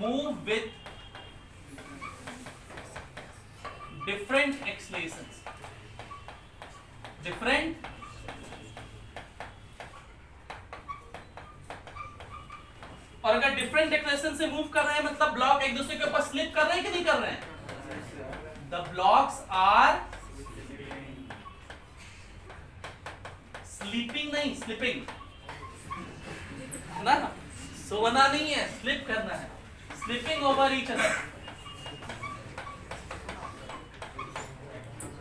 move with different accelerations. Different और अगर डिफरेंट एक्सेलरेशन से मूव कर रहे हैं मतलब ब्लॉक एक दूसरे के ऊपर स्लिप कर रहे हैं कि नहीं कर रहे हैं? द ब्लॉक्स आर स्लीपिंग, नहीं स्लिपिंग ना, सोना नहीं है, स्लिप करना है, स्लिपिंग ओवर ईच अदर.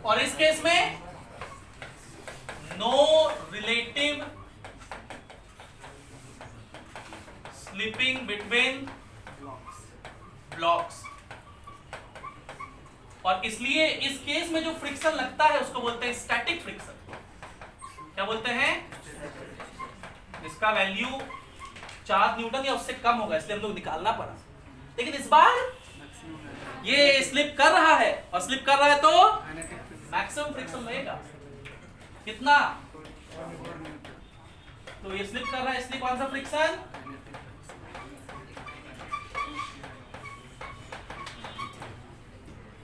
और इस केस में no relative slipping between blocks. और इसलिए इस केस में जो फ्रिक्शन लगता है उसको बोलते हैं स्टैटिक फ्रिक्शन. क्या बोलते हैं? इसका वैल्यू 4 न्यूटन या उससे कम होगा, इसलिए हम लोग निकालना पड़ा. लेकिन इस बार ये स्लिप कर रहा है और स्लिप कर रहा है तो मैक्सिमम फ्रिक्शन लगेगा. कितना? तो ये स्लिप कर रहा है इसलिए कौन सा फ्रिक्शन?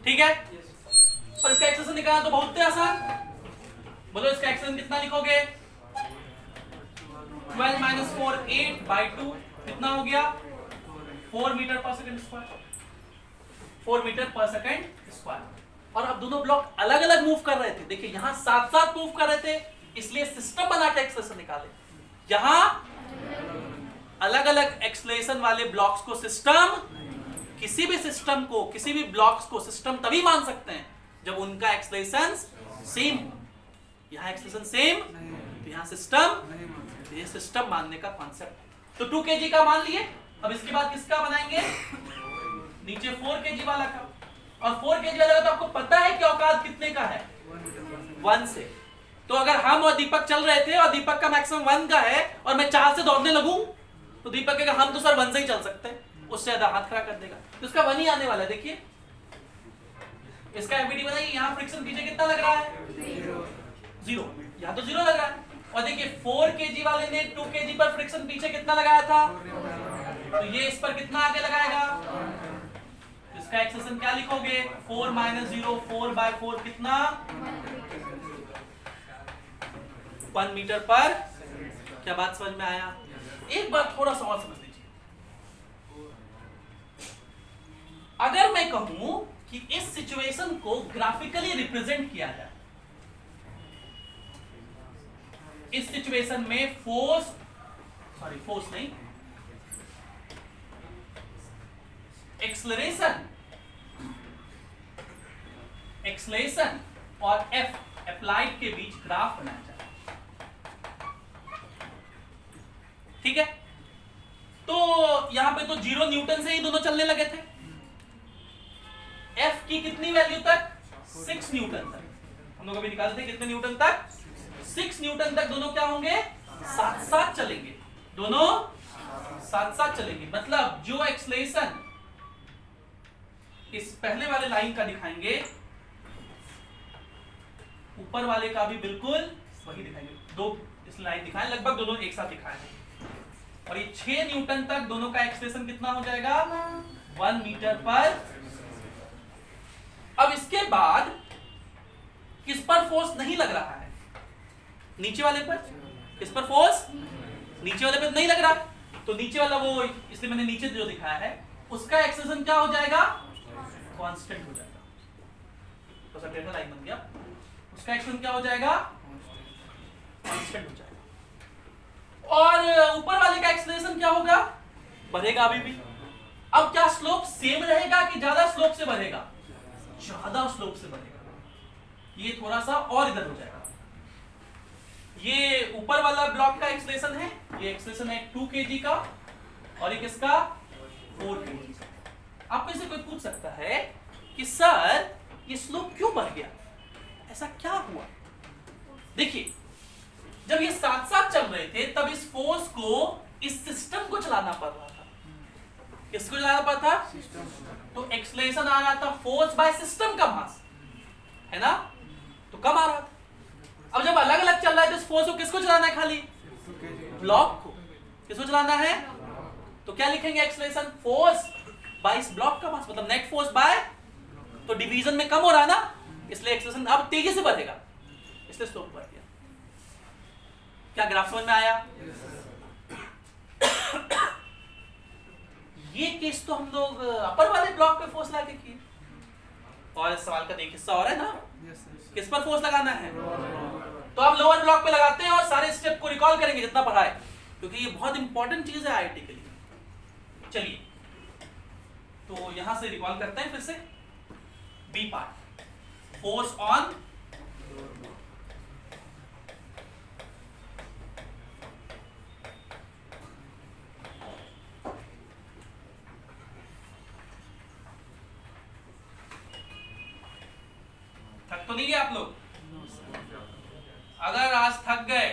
ठीक है. और इसका एक्सेलरेशन निकालना तो बहुत ही आसान. बोलो इसका एक्सेलरेशन कितना लिखोगे? 12 माइनस 4 8/2 कितना हो गया? 4 मीटर पर सेकंड स्क्वायर. 4 मीटर पर सेकंड स्क्वायर. और अब दोनों ब्लॉक अलग अलग मूव कर रहे थे. देखिए यहां साथ साथ मूव कर रहे थे इसलिए सिस्टम बना के एक्सेलरेशन निकाले. यहां अलग अलग एक्सेलरेशन वाले ब्लॉक्स को सिस्टम, किसी भी सिस्टम को, किसी भी ब्लॉक्स को सिस्टम तभी मान सकते हैं जब उनका एक्सेलरेशन सेम. यहां एक्सेलरेशन सेम तो यहां सिस्टम, ये सिस्टम मानने का कॉन्सेप्ट. तो 2 kg का मान लिए. अब इसके बाद किसका बनाएंगे? नीचे 4 kg वाला का. और 4 kg वाला का तो आपको पता है कि औकात कितने का है? 1 से. तो अगर हम और दीपक चल रहे थे और दीपक का मैक्सिमम 1 का है और मैं 4 से दौड़ने लगूं तो दीपक कहेगा हम तो सर 1 से ही चल सकते हैं, उससे ज्यादा हाथ खड़ा कर देगा. तो इसका 1 ही आने वाला है. देखिए इसका एफबीडी बनाइए. यहां फ्रिक्शन पीछे कितना लग रहा है? 0. यहां तो 0 लग रहा है. और देखिए 4 kg वाले ने 2 kg पर फ्रिक्शन पीछे कितना लगाया था? तो ये इस पर कितना आगे लगाएगा? इसका एक्सेलरेशन क्या लिखोगे? 4 माइनस 0 4/4 कितना? 1 मीटर पर. क्या बात समझ में आया? एक बात थोड़ा सा और समझ लीजिए. अगर मैं कहूं कि इस सिचुएशन को ग्राफिकली रिप्रेजेंट किया जाए, इस सिचुएशन में फोर्स नहीं, एक्सेलरेशन और एफ अप्लाइड के बीच ग्राफ बनाया जाए. ठीक है. तो यहां पे तो 0 न्यूटन से ही दोनों चलने लगे थे. एफ की कितनी वैल्यू तक? 6 न्यूटन तक. हम लोग अभी निकालते हैं कितने न्यूटन तक? 6 न्यूटन तक दोनों क्या होंगे? साथ साथ चलेंगे. दोनों साथ साथ चलेंगे. मतलब जो एक्सेलरेशन इस पहले वाले लाइन का दिखाएंगे ऊपर वाले का भी बिल्कुल वही दिखाएंगे. 2 इस लाइन दिखाएं, लगभग दोनों एक साथ दिखाएंगे. और ये 6 न्यूटन तक दोनों का एक्सेलरेशन कितना हो जाएगा? 1 मीटर पर. अब इसके बाद किस पर फोर्स नहीं लग रहा है? नीचे वाले पर. किस पर फोर्स? नीचे वाले पर नहीं लग रहा. तो नीचे वाला वो, इसलिए मैंने नीचे जो दिखाया है उसका एक्सेलरेशन क्या हो जाएगा? कांस्टेंट हो जाएगा. तो सब डेल्टा लाइन बन गया. उसका एक्सेलरेशन क्या हो जाएगा? कांस्टेंट हो जाएगा. और ऊपर वाले का एक्सेलरेशन क्या होगा? बढ़ेगा अभी भी. अब क्या स्लोप सेम रहेगा कि ज्यादा स्लोप से बढ़ेगा? ज्यादा स्लोप से बढ़ेगा. ये थोड़ा सा और इधर हो जाएगा. ये ऊपर वाला ब्लॉक का एक्सेलरेशन है, ये एक्सेलरेशन है 2 kg का और ये किसका? 4 kg. आप में से कोई पूछ सकता है कि सर ये स्लोप क्यों बढ़ गया, ऐसा क्या हुआ? देखिए जब ये साथ साथ चल रहे थे तब इस फोर्स को इस सिस्टम को चलाना पड़ रहा था. किसको चलाना पड़ता था? तो एक्सेलरेशन आ रहा था फोर्स बाय सिस्टम का मास, है ना. तो कम आ रहा था। अब जब अलग अलग चल रहा है तो इस फोर्स को किसको चलाना है, खाली ब्लॉक को। किसको चलाना है? तो क्या लिखेंगे एक्सलेशन? फोर्स बाय इस ब्लॉक का मास, मतलब नेट फोर्स बाय, तो डिवीजन में कम हो रहा है ना, इसलिए एक्सलेशन अब तेजी से बढ़ेगा, इसलिए स्लोप बढ़ गया। क्या ग्राफ समझ में आया? ये केस तो हम लोग अपर वाले ब्लॉक पे फोर्स लगा के किए, और इस सवाल का एक हिस्सा और है ना, किस पर फोर्स लगाना है? तो आप लोअर ब्लॉक पे लगाते हैं और सारे स्टेप को रिकॉल करेंगे जितना पढ़ा है, क्योंकि ये बहुत इंपॉर्टेंट चीज है आईआईटी के लिए। चलिए तो यहां से रिकॉल करते हैं फिर से। बी पार्ट, फोर्स ऑन थक तो नहीं गए आप लोग? अगर आज थक गए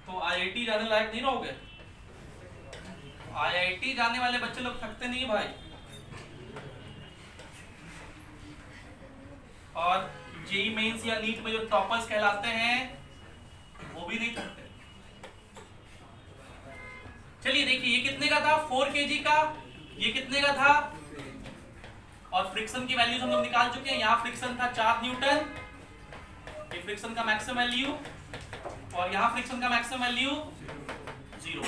तो आईआईटी जाने लायक नहीं रहोगे। आईआईटी जाने वाले बच्चे लोग थकते नहीं है भाई, और जेई मेंस या नीट में जो टॉपर्स कहलाते हैं वो भी नहीं थकते। चलिए देखिए, ये कितने का था? 4 kg का। ये कितने का था? और फ्रिक्शन की वैल्यूज हम लोग निकाल चुके हैं। यहाँ फ्रिक्शन था 4 न्यूटन, ये फ्रिक्शन का मैक्सिमम वैल्यू, और यहाँ फ्रिक्शन का मैक्सिमम वैल्यू 0।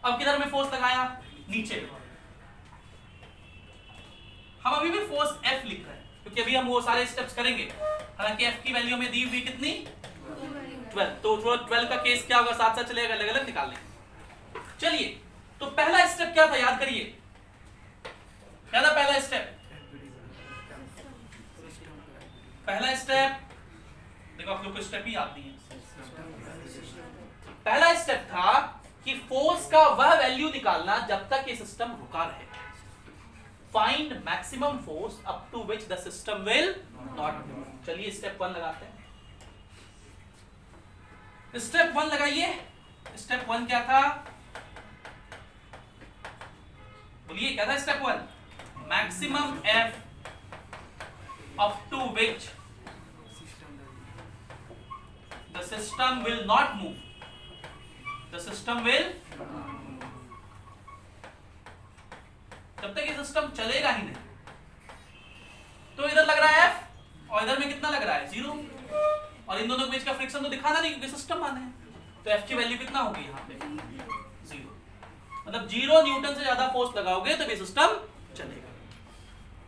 अब किधर में फोर्स लगाया? नीचे। हम अभी भी फोर्स F लिख रहे हैं क्योंकि अभी हम वो सारे स्टेप्स करेंगे। हालांकि F की वैल्यू में दी हुई कितनी? 12। तो 12 का केस क्या होगा? साथ साथ चलेगा, अलग अलग निकाल लेंगे। चलिए तो पहला स्टेप क्या था, याद करिए। क्या था पहला स्टेप? पहला स्टेप देखो, आप लोग को स्टेप ही आती है। पहला स्टेप था कि फोर्स का वह वैल्यू निकालना जब तक ये सिस्टम रुका रहे। Find maximum force up to which the system will not move. चलिए स्टेप 1 लगाते हैं। स्टेप 1 लगाइए। स्टेप 1 क्या था? बोलिए क्या था step 1? Maximum F up to which the system will not move. The system will, जब तक ये सिस्टम चलेगा ही नहीं। तो इधर लग रहा है F और इधर में कितना लग रहा है? 0, और इन दोनों के बीच का फ्रिक्शन तो दिखाना नहीं क्योंकि सिस्टम माने हैं। तो F की वैल्यू कितना होगी यहाँ पे? 0। मतलब 0 न्यूटन से ज्यादा फोर्स लगाओगे तो ये सिस्टम चलेगा।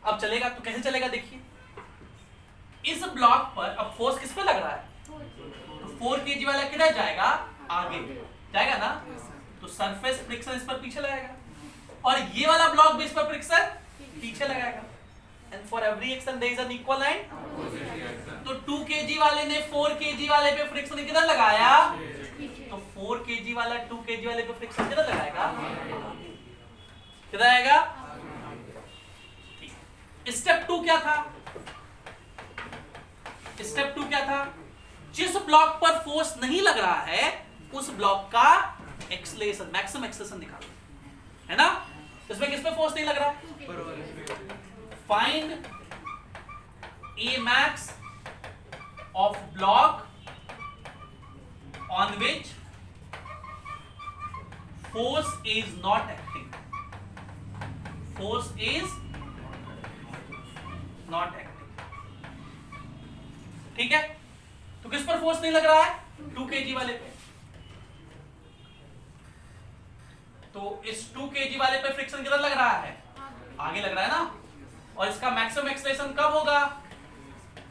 अब चलेगा तो कैसे चलेगा? देखिए इस ब्लॉक पर अब फोर्स किस पे लग रहा है? तो 4 kg वाला किधर जाएगा? आगे जाएगा ना, तो सरफेस फ्रिक्शन इस पर पीछे लगाएगा, और ये वाला ब्लॉक भी इस पर फ्रिक्शन पीछे लगाएगा। And for every action there is an equal line. तो 2 kg वाले ने 4 kg वाले पे फ्रिक्शन किधर लगाया? तो 4 kg वाला 2 kg वाले पे फ्रिक्शन किधर लगाएगा? किधर आएगा? ठीक। स्टेप 2 क्या था? स्टेप 2 क्या था? जिस ब्लॉक पर फोर्स नहीं लग रहा है उस ब्लॉक का एक्सलेशन, मैक्सिमम एक्सलेशन निकालो, है ना? इसमें किस पे फोर्स नहीं लग रहा? Find A max of block on which force is not acting. Force is not acting. ठीक है, तो किस पर फोर्स नहीं लग रहा है? 2 kg वाले पे। तो इस 2 kg वाले पे फ्रिक्शन किधर लग रहा है? आगे लग रहा है ना, और इसका मैक्सिमम एक्सलेशन कब होगा?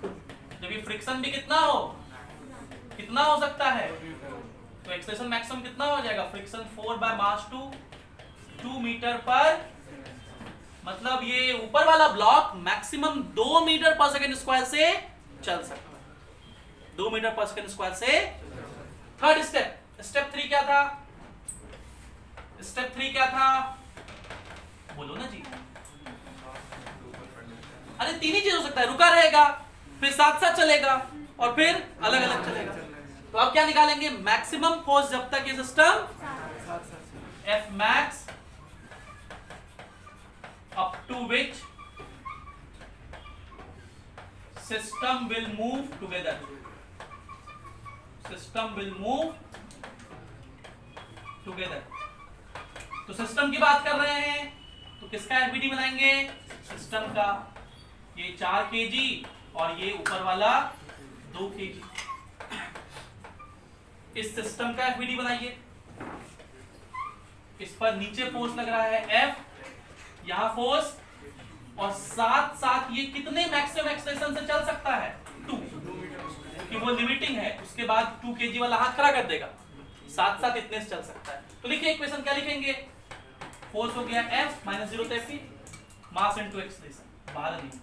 जब ये फ्रिक्शन भी कितना हो? कितना हो सकता है? तो एक्सलेशन मैक्सिमम कितना हो जाएगा? फ्रिक्शन 4 बाय मास 2 मीटर पर, मतलब ये ऊपर वाला ब्लॉक मैक्सिमम 2 मीटर पर सेकंड स्क्वायर से चल सकता है। 2 मीटर पर सेकंड स्क्वायर से। थर्ड स्टेप, स्टेप 3 क्या था? स्टेप 3 क्या था? बोलो ना जी। अरे 3 ही चीज हो सकता है, रुका रहेगा, फिर साथ साथ चलेगा, और फिर अलग अलग चलेगा। तो अब क्या निकालेंगे? मैक्सिमम फोर्स जब तक ये system F max up to which system will move together, system will move together. तो सिस्टम की बात कर रहे हैं तो किसका एफबीडी बनाएंगे? सिस्टम का। ये 4 kg और ये ऊपर वाला 2 kg। इस सिस्टम का एफबीडी बनाइए। इस पर नीचे फोर्स लग रहा है F, यहां फोर्स, और साथ साथ ये कितने मैक्सिमम एक्सेलरेशन से चल सकता है? 2, क्योंकि वो लिमिटिंग है। उसके बाद 2 kg वाला हाथ खड़ा कर देगा, साथ साथ इतने से चल सकता है। तो लिखिए इक्वेशन, क्या लिखेंगे? फोर्स हो गया F माइनस 0 तो F, मास इनटू एक्सेलरेशन 12 न्यूटन।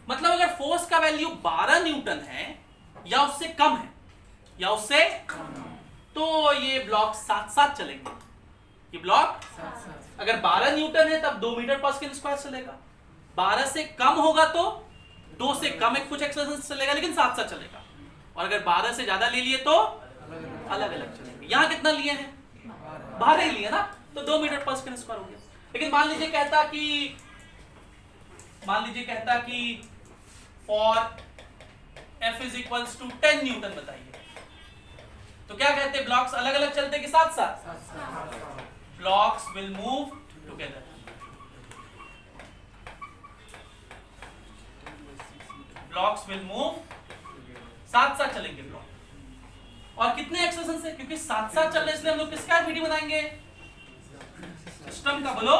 मतलब अगर फोर्स का वैल्यू 12 न्यूटन है या उससे कम है या उससे, तो ये ब्लॉक साथ साथ चलेंगे। ये ब्लॉक अगर 12 न्यूटन है तब 2 मीटर पर सेकंड स्क्वायर चलेगा। 12 से कम होगा तो 2 से कम एक कुछ एक्सेलरेशन से चलेगा, लेकिन साथ साथ चलेगा। और अगर 12 से ज्यादा ले लिए तो अलग अलग चलेंगे। यहां कितना लिए हैं? 12 ही लिए ना, तो 2 मीटर पर सेकंड स्क्वायर हो गया। लेकिन मान लीजिए कहता कि for F is equals to 10 newton बताइए, तो क्या कहते? ब्लॉक्स अलग अलग चलते कि साथ साथ? Blocks will move together. Blocks will move, साथ साथ चलेंगे ब्लॉक। और कितने एक्सेलरेशन से? क्योंकि साथ साथ चल रहे, इसलिए हम लोग किसका एफबीडी बनाएंगे? सिस्टम का। बोलो।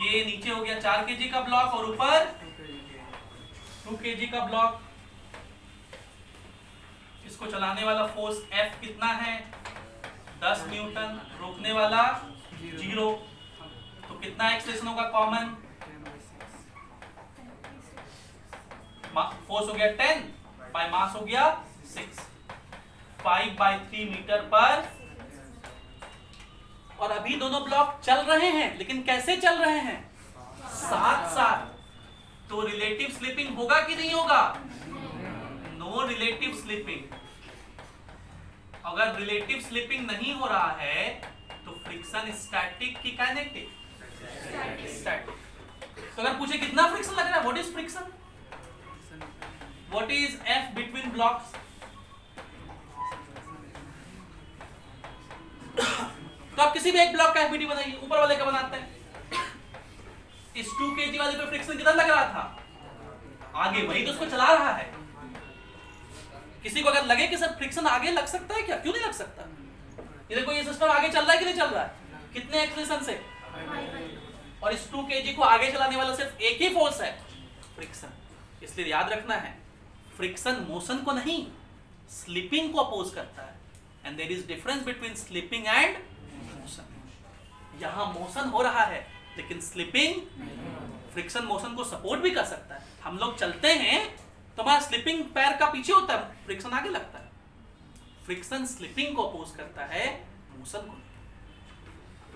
ये नीचे हो गया 4 kg का ब्लॉक और ऊपर 2 kg का ब्लॉक। इसको चलाने वाला फोर्स F कितना है? 10 न्यूटन। रोकने वाला 0। तो कितना एक्सेलरेशन होगा कॉमन? फोर्स हो गया 10 बाय मास हो गया 6, 5/3 मीटर पर। और अभी दोनों ब्लॉक चल रहे हैं, लेकिन कैसे चल रहे हैं? साथ साथ। तो रिलेटिव स्लिपिंग होगा कि नहीं होगा? No relative slipping. अगर रिलेटिव स्लिपिंग नहीं हो रहा है तो फ्रिक्शन स्टैटिक की काइनेटिक? स्टैटिक। तो अगर पूछे कितना फ्रिक्शन लग रहा है, what is friction? What is F between blocks? तो आप किसी भी एक ब्लॉक का एफबीडी बनाइए। ऊपर वाले का बनाते हैं। इस 2 kg वाले पे फ्रिक्शन कितना लग रहा था? आगे, वही तो उसको चला रहा है। किसी को अगर लगे कि सर फ्रिक्शन आगे लग सकता है क्या? क्यों नहीं लग सकता? ये देखो, ये सिस्टम आगे चल रहा है कि नहीं चल रहा है? कितने एक्सेलरेशन से? और इस 2 kg को आगे चलाने वाला सिर्फ एक ही फोर्स है, फ्रिक्शन। इसलिए याद रखना है, फ्रिक्शन मोशन को नहीं, स्लिपिंग को अपोज करता है। And there is difference between slipping and motion. यहां मोशन हो रहा है, लेकिन स्लिपिंग, फ्रिक्शन मोशन को सपोर्ट भी कर सकता है। हम लोग चलते हैं तो हमारा स्लिपिंग पैर का पीछे होता है, फ्रिक्शन आगे लगता है। फ्रिक्शन स्लिपिंग को अपोज करता है, मोशन को नहीं।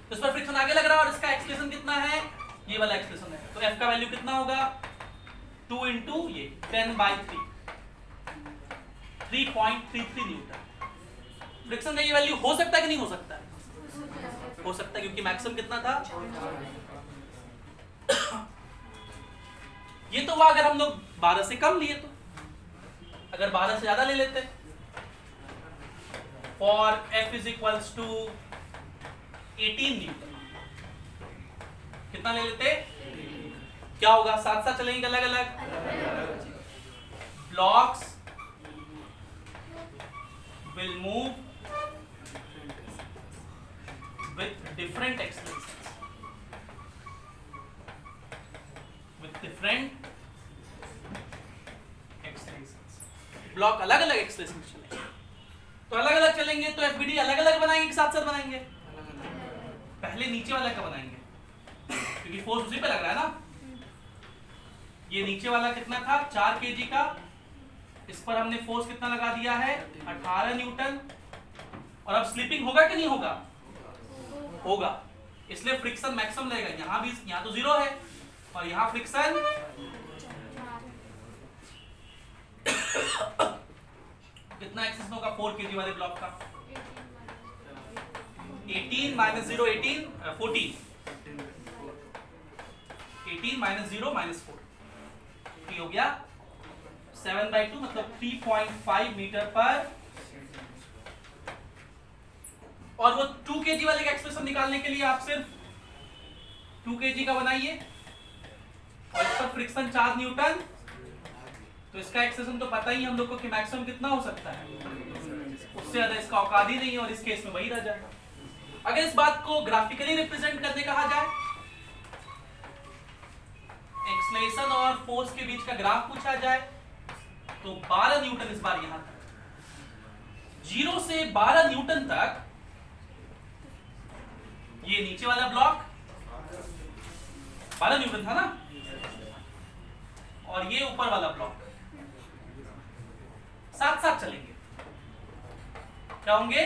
तो इस पर फ्रिक्शन आगे लग रहा है और इसका एक्सेलरेशन कितना है? ये वाला एक्सेलरेशन है। तो F का वैल्यू कितना होगा? 2 इंटू ये 10/3, 3.33 न्यूटन। फ्रिक्शन का ये वैल्यू हो सकता है कि नहीं हो सकता है? हो सकता है, क्योंकि मैक्सिमम कितना था? ये तो हुआ अगर हम लोग 12 से कम लिए तो। अगर 12 से ज्यादा ले लेते, for F is equals to 18 newton, कितना ले लेते? क्या होगा? साथ साथ चलेंगे अलग अलग? Blocks will move with different accelerations. Block अलग अलग एक्सेलरेशन चलेंगे। तो अलग अलग चलेंगे तो एफबीडी अलग अलग बनाएंगे कि साथ साथ बनाएंगे? पहले नीचे वाला का बनाएंगे, क्योंकि फोर्स उसी पे लग रहा है ना। ये नीचे वाला कितना था? 4 kg का। इस पर हमने फोर्स कितना लगा दिया है? 18 न्यूटन। और अब स्लिपिंग होगा कि नहीं होगा? होगा, इसलिए फ्रिक्शन मैक्सिमम लगेगा। यहां भी, यहां तो 0 है और यहां फ्रिक्शन कितना एक्सेस होगा 4 kg वाले ब्लॉक का? 18 - 0 18 14 18 माइनस 0 माइनस 4, ये हो गया 7/2 मतलब 3.5 मीटर पर। और वो 2 kg वाले का एक्सप्रेशन निकालने के लिए आप सिर्फ 2 kg का बनाइए और इस पर फ्रिक्शन 4 न्यूटन, तो इसका एक्सप्रेशन तो पता ही हम लोग को कि मैक्सिमम कितना हो सकता है, उससे ज्यादा इसका औकात ही नहीं है, और इस केस में वही रह जाएगा। अगर इस बात को ग्राफिकली रिप्रेजेंट करने कहा जाए, एक्सलेशन और फोर्स के बीच का ग्राफ पूछा जाए, तो 12 न्यूटन इस बार यहां तक, 0 से 12 न्यूटन तक ये नीचे वाला ब्लॉक 12 न्यूटन था ना, और ये ऊपर वाला ब्लॉक साथ साथ चलेंगे। क्या होंगे?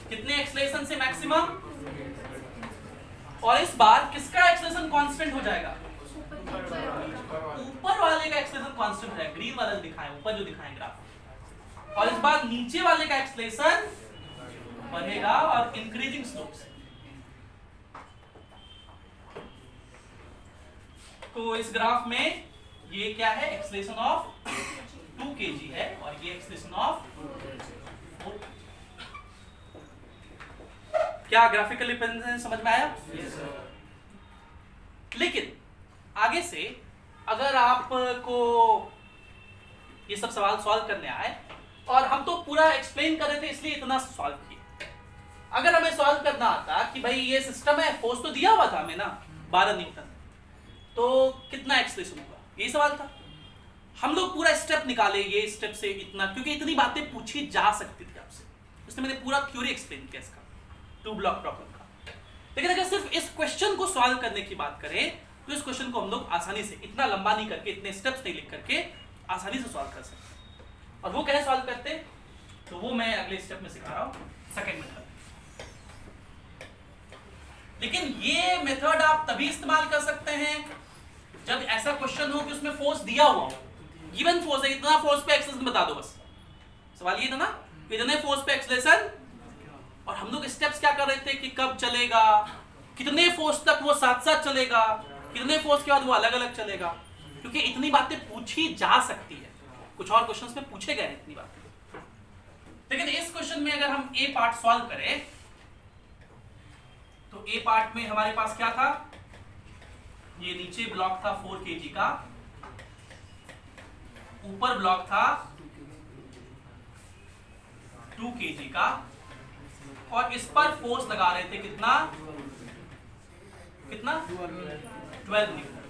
कितने एक्सलेशन से मैक्सिमम? और इस बार किसका एक्सलेशन कांस्टेंट हो जाएगा? ऊपर वाले का एक्सलेशन कांस्टेंट है, ग्रीन वाला दिखाएं, ऊपर जो दिखाएं ग्राफ। और इस बार नीचे वाले का एक्सलेशन बढ़ेगा और इंक्रीजिंग स्लोप से। तो इस ग्राफ में ये क्या है? एक्सलेशन ऑफ 2 kg है और ये एक्सलेशन ऑफ 4। क्या ग्राफिकल रिप्रेजेंटेशन समझ में आया? लेकिन आगे से अगर आपको ये सब सवाल सॉल्व करने आए, और हम तो पूरा एक्सप्लेन कर रहे थे इसलिए इतना सॉल्व किया, अगर हमें सॉल्व करना आता कि भाई ये सिस्टम है, फोर्स तो दिया हुआ था हमें ना 12 न्यूटन, तो कितना एक्सलेशन होगा, यही सवाल था। हम लोग पूरा स्टेप निकाले, ये स्टेप से इतना, क्योंकि इतनी बातें पूछी जा सकती थी आपसे, इसलिए मैंने पूरा थ्योरी एक्सप्लेन किया इसका, 2 ब्लॉक प्रॉब्लम का। लेकिन अगर सिर्फ इस क्वेश्चन को सॉल्व करने की बात करें, तो इस क्वेश्चन को हम लोग आसानी से, इतना लंबा नहीं करके, इतने स्टेप्स नहीं लिख करके आसानी से सॉल्व कर सकते। और वो कैसे सॉल्व करते, तो वो मैं अगले स्टेप में सिखा रहा हूँ, सेकंड मेथड। लेकिन ये मेथड आप तभी इस्तेमाल कर सकते हैं जब ऐसा क्वेश्चन हो कि उसमें फोर्स दिया हुआ हो, गिवन फोर्स है, इतना फोर्स पे एक्सलेशन बता दो बस। सवाल ये था ना, इतने फोर्स पे एक्सलेशन, और हम लोग स्टेप्स क्या कर रहे थे कि कब चलेगा, कितने फोर्स तक वो साथ साथ चलेगा, कितने फोर्स के बाद वो अलग अलग चलेगा, क्योंकि इतनी बातें पूछी जा सकती है, कुछ और क्वेश्चंस में पूछे गए इतनी बातें। लेकिन इस क्वेश्चन में अगर हम ए पार्ट सॉल्व करें, तो ए पार्ट में हमारे पास क्या था, ये नीचे ब्लॉक था 4 kg का, ऊपर ब्लॉक था 2 kg का, और इस पर फोर्स लगा रहे थे कितना 12 न्यूटन।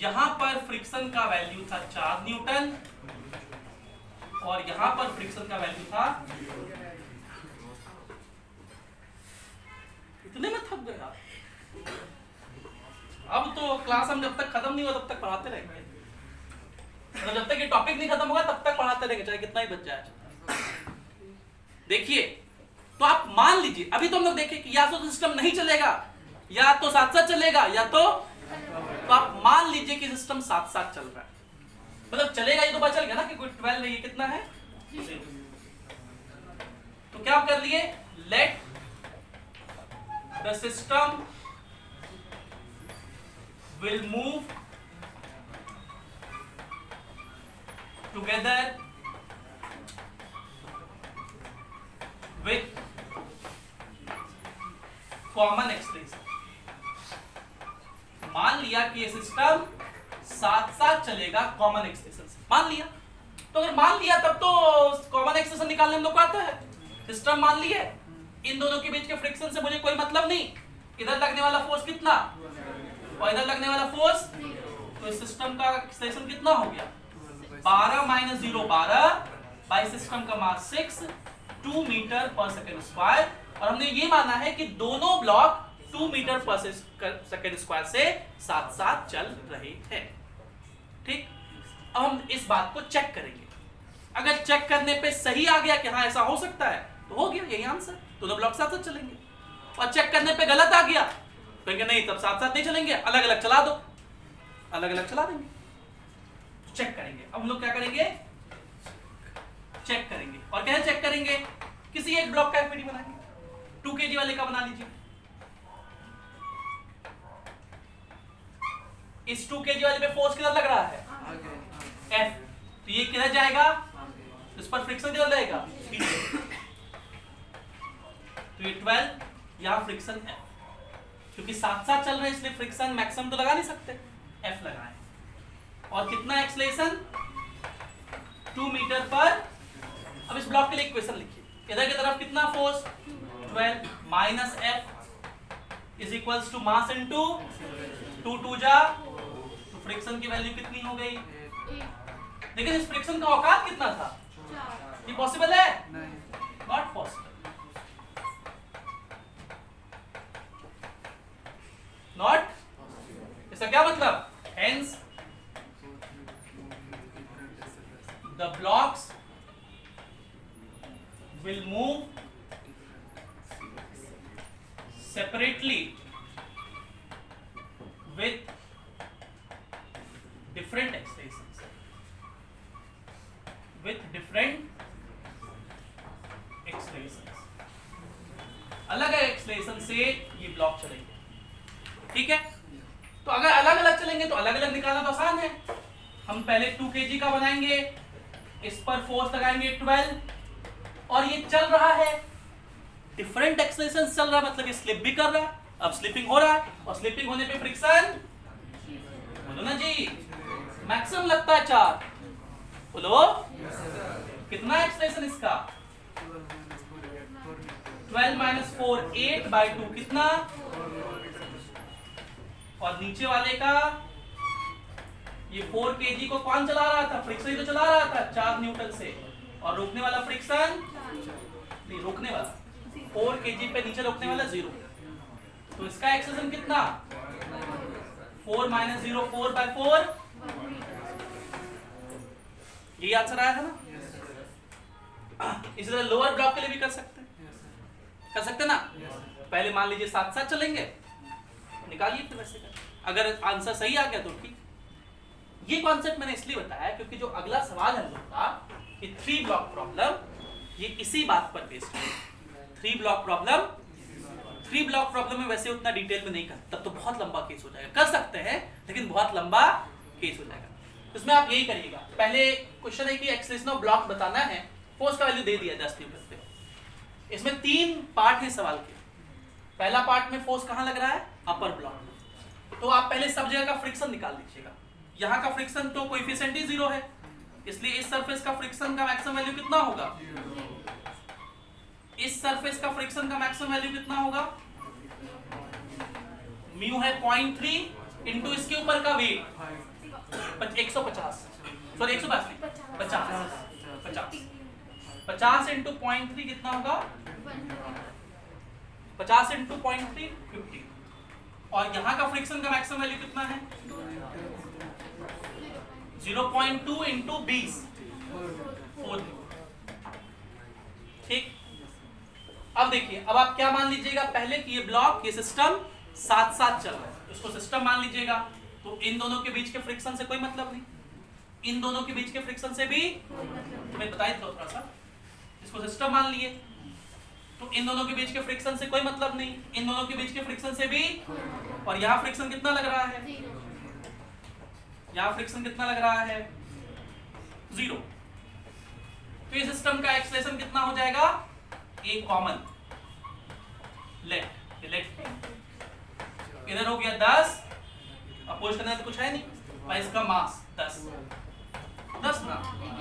यहां पर फ्रिक्शन का वैल्यू था 4 न्यूटन, और यहां पर फ्रिक्शन का वैल्यू था, इतने में थक गया। अब तो क्लास हम जब तक खत्म नहीं हुआ तब तक पढ़ाते रहेंगे, तो जब तक ये टॉपिक नहीं खत्म होगा तब तक पढ़ाते रहेंगे, चाहे कितना ही बच जाए। देखिए, तो आप मान लीजिए, अभी तो हम लोग देखें कि या तो सिस्टम नहीं चलेगा, या तो साथ साथ चलेगा, या तो आप मान लीजिए कि सिस्टम साथ साथ चल रहा है, मतलब चलेगा, ये तो पता चल गया ना कि 12 नहीं, ये कितना है। तो क्या कर लिए, let the system will move together with common acceleration. मान लिया कि ये सिस्टम साथ साथ चलेगा कॉमन एक्सलेशन से, मान लिया। तो अगर मान लिया तब तो कॉमन एक्सलेशन निकालने हम लोग को आता है। सिस्टम मान लिए, इन दोनों के बीच के फ्रिक्शन से मुझे कोई मतलब नहीं, इधर लगने वाला फोर्स कितना और इधर लगने वाला फोर्स, तो इस सिस्टम का एक्सलेशन कितना हो गया 12 माइनस 0 12 बाई सिस्टम का मास 6 2 मीटर पर सेकेंड स्क्वायर। और हमने ये माना है कि दोनों ब्लॉक 2 मीटर पर सेकेंड स्क्वायर से साथ साथ चल रहे हैं। ठीक, अब हम इस बात को चेक करेंगे। अगर चेक करने पे सही आ गया कि हाँ ऐसा हो सकता है तो हो गया, यही आंसर, दोनों ब्लॉक साथ साथ चलेंगे। और चेक करने पे गलत आ गया कहेंगे नहीं तब साथ साथ नहीं चलेंगे, अलग अलग चला दो, अलग अलग चला देंगे। चेक करेंगे, अब हम लोग क्या करेंगे, चेक करेंगे। और कैसे चेक करेंगे, किसी एक ब्लॉक का एफईडी बनाएंगे, 2 kg वाले का बना लीजिए। इस 2 kg वाले पे फोर्स किधर लग रहा है? आगे F। तो ये किधर जाएगा? आगे इस पर फ्रिक्शन किधर रहेगा? तो ये 12, यहाँ फ्रिक्शन F, क्योंकि साथ साथ चल रहे हैं इसलिए फ्रिक्शन मैक्सिमम तो लगा नहीं सकते, F लगाएं। और कितना एक्सेलरेशन? 2 मीटर पर। अब इस ब्लॉक के लिए इक्वेशन लिखिए, इधर की तरफ कितना force? 12 minus F is equals to mass into 2 2 जा, तो फ्रिक्शन की वैल्यू कितनी हो गई? लेकिन इस फ्रिक्शन का औकात कितना था? ये पॉसिबल है? नहीं नॉट पॉसिबल, नॉट। इसका क्या मतलब? Hence the blocks will move separately with different accelerations, अलग एक्सेलरेशन से ये ब्लॉक चलेंगे, ठीक है। तो अगर अलग अलग चलेंगे तो अलग अलग निकालना तो आसान है। हम पहले 2 kg का बनाएंगे, इस पर फोर्स लगाएंगे 12, और ये चल रहा है, डिफरेंट एक्सेलरेशन चल रहा है, मतलब ये स्लिप भी कर रहा है, अब स्लिपिंग हो रहा है, और स्लिपिंग होने पे फ्रिक्शन, बोलो ना जी, मैक्सिमम लगता है 4, बोलो कितना एक्सेलरेशन इसका? 12 माइनस 4 8/2 कितना? और नीचे वाले का ये 4 kg को कौन चला रहा था? फ्रिक्शन ही तो चला रहा था 4 न्यूटन से, और रोकने वाला फ्रिक्शन नहीं, रोकने वाला 4 kg पे नीचे रोकने वाला 0, तो इसका एक्सेलरेशन कितना? 4 माइनस 0 4/4, यही आंसर आया था ना। इसी तरह लोअर ब्लॉक के लिए भी कर सकते हैं, कर सकते ना। पहले मान लीजिए साथ साथ चलेंगे, निकालिए फिर वैसे कर, अगर आंसर सही आ गया तो ठीक। ये कॉन्सेप्ट मैंने इसलिए बताया क्योंकि जो अगला सवाल है हम लोग का, ये 3 ब्लॉक प्रॉब्लम, ये इसी बात पर बेस्ड है। 3 ब्लॉक प्रॉब्लम में वैसे उतना डिटेल में नहीं कर, तब तो बहुत लंबा केस हो जाएगा। कर सकते हैं लेकिन बहुत लंबा केस हो जाएगा। इसमें आप यही करिएगा, पहले क्वेश्चन है कि एक्सेलरेशन ऑफ ब्लॉक बताना है, फोर्स का वैल्यू दे दिया 10 न्यूटन पे। इसमें 3 पार्ट है सवाल के। पहला पार्ट में फोर्स कहाँ लग रहा है? अपर ब्लॉक में। तो आप पहले सब जगह का फ्रिक्शन निकाल लीजिएगा। यहाँ का फ्रिक्शन तो कोएफिशिएंट ही 0 है, इसलिए इस सरफेस का फ्रिक्शन का मैक्सिमम वैल्यू कितना होगा? इस सरफेस का फ्रिक्शन का मैक्सिमम वैल्यू कितना होगा? म्यू है 0.3 इंटू इसके ऊपर का वेट 150, सॉरी 150 50 इंटू 0.3 कितना होगा? 50 इंटू 0.3 50, और यहाँ का फ्रिक्शन का मैक्सिमम वैल्यू कितना है? 0.2 इंटू 20 4, ठीक। अब देखिए, अब आप क्या मान लीजिएगा पहले कि ये ब्लॉक, ये सिस्टम साथ साथ चल रहा है, इसको सिस्टम मान लीजिएगा। तो इन दोनों के बीच के फ्रिक्शन से कोई मतलब नहीं, इन दोनों के बीच के फ्रिक्शन से भी मैं बता देता हूं थोड़ा सा, इसको सिस्टम मान लिए, तो इन दोनों के बीच के फ्रिक्शन से कोई मतलब नहीं, इन दोनों के बीच के फ्रिक्शन से भी, और यहाँ फ्रिक्शन कितना लग रहा है? यहाँ फ्रिक्शन कितना लग रहा है? 0। तो ये सिस्टम का एक्सेलरेशन कितना हो जाएगा? एक कॉमन लेट इधर हो गया 10, अपोज करना तो कुछ है नहीं, और इसका मास 10 ना,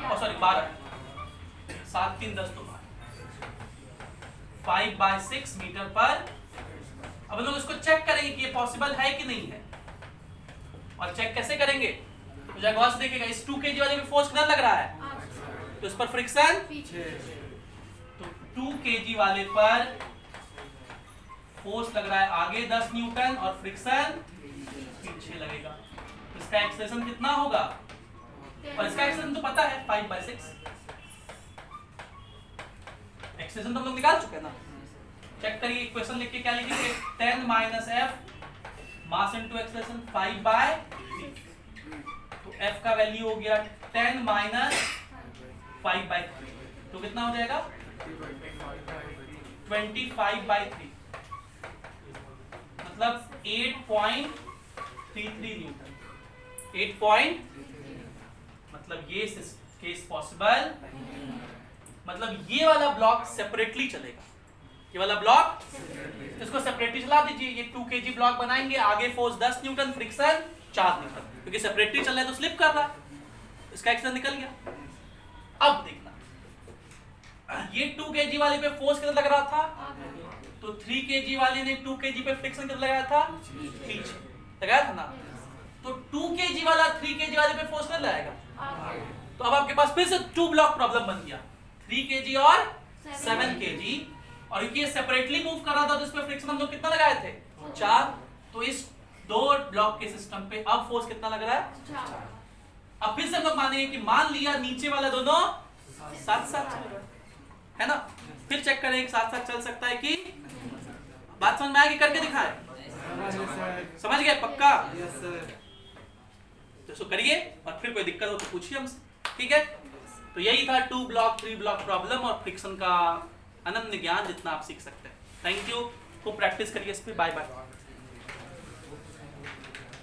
और सॉरी 12, 7 3 10 तो 5/6 मीटर पर। अब लोग इसको चेक करेंगे कि ये पॉसिबल है कि नहीं है, और चेक कैसे करेंगे? तो जब गौर से देखिएगा, इस 2 kg वाले में फोर्स कितना लग रहा है? तो इस पर फ्रिक्शन, तो 2 kg वाले पर फोर्स लग रहा है आगे 10 न्यूटन और फ्रिक्शन पीछे लगेगा। तो इसका एक्सेलरेशन कितना होगा? और इसका एक्सेलरेशन तो पता है 5/6, एक्सेलरेशन तो हम लोग निकाल चुके हैं ना। चेक करिए, इक्वेशन लिख के क्या लिखेंगे? 10 माइनस f मास इनटू एक्सेलरेशन 5/3, तो f का वैल्यू हो गया 10 माइनस 5/3, तो कितना हो जाएगा? 25/3, मतलब 8.33 न्यूटन। 8 पॉइंट, मतलब ये केस पॉसिबल, मतलब ये वाला ब्लॉक सेपरेटली चलेगा, ये वाला ब्लॉक इसको सेपरेटली चला दीजिए। ये 2 kg ब्लॉक बनाएंगे, आगे फोर्स 10 न्यूटन, फ्रिक्शन 4 न्यूटन, क्योंकि सेपरेटली चल रहा है तो स्लिप कर रहा है, इसका एक्शन निकल गया। अब देखना, ये 2 kg वाले पे फोर्स कितना लग रहा था, तो 3 kg वाले ने 2 kg पे फ्रिक्शन कितना लगाया था, पीछे लगाया था ना, तो 2 kg वाला 3 kg वाले पे फोर्स कितना लगाएगा, तो अब आपके पास फिर से 2 ब्लॉक प्रॉब्लम बन गया, 3 kg और 7 kg, और ये सेपरेटली मूव कर रहा था तो इस पे फ्रिक्शन हम लोग कितना लगाए थे, 4, तो इस 2 ब्लॉक के सिस्टम पे अब फोर्स कितना लग रहा है, अब फिर से हम लोग मानेंगे कि मान लिया नीचे वाला दोनों साथ साथ चल रहा है ना, फिर चेक करें एक साथ साथ चल सकता है कि, बात समझ में आएगी, करके दिखाए, समझ गए पक्का, यस सर। तो इसको करिए और फिर कोई दिक्कत हो तो पूछिए हमसे, ठीक है। तो यही था 2 ब्लॉक 3 ब्लॉक प्रॉब्लम और फ्रिक्शन का अनन्य ज्ञान जितना आप सीख सकते हैं। थैंक यू, खूब प्रैक्टिस करिए इस पे, बाय बाय।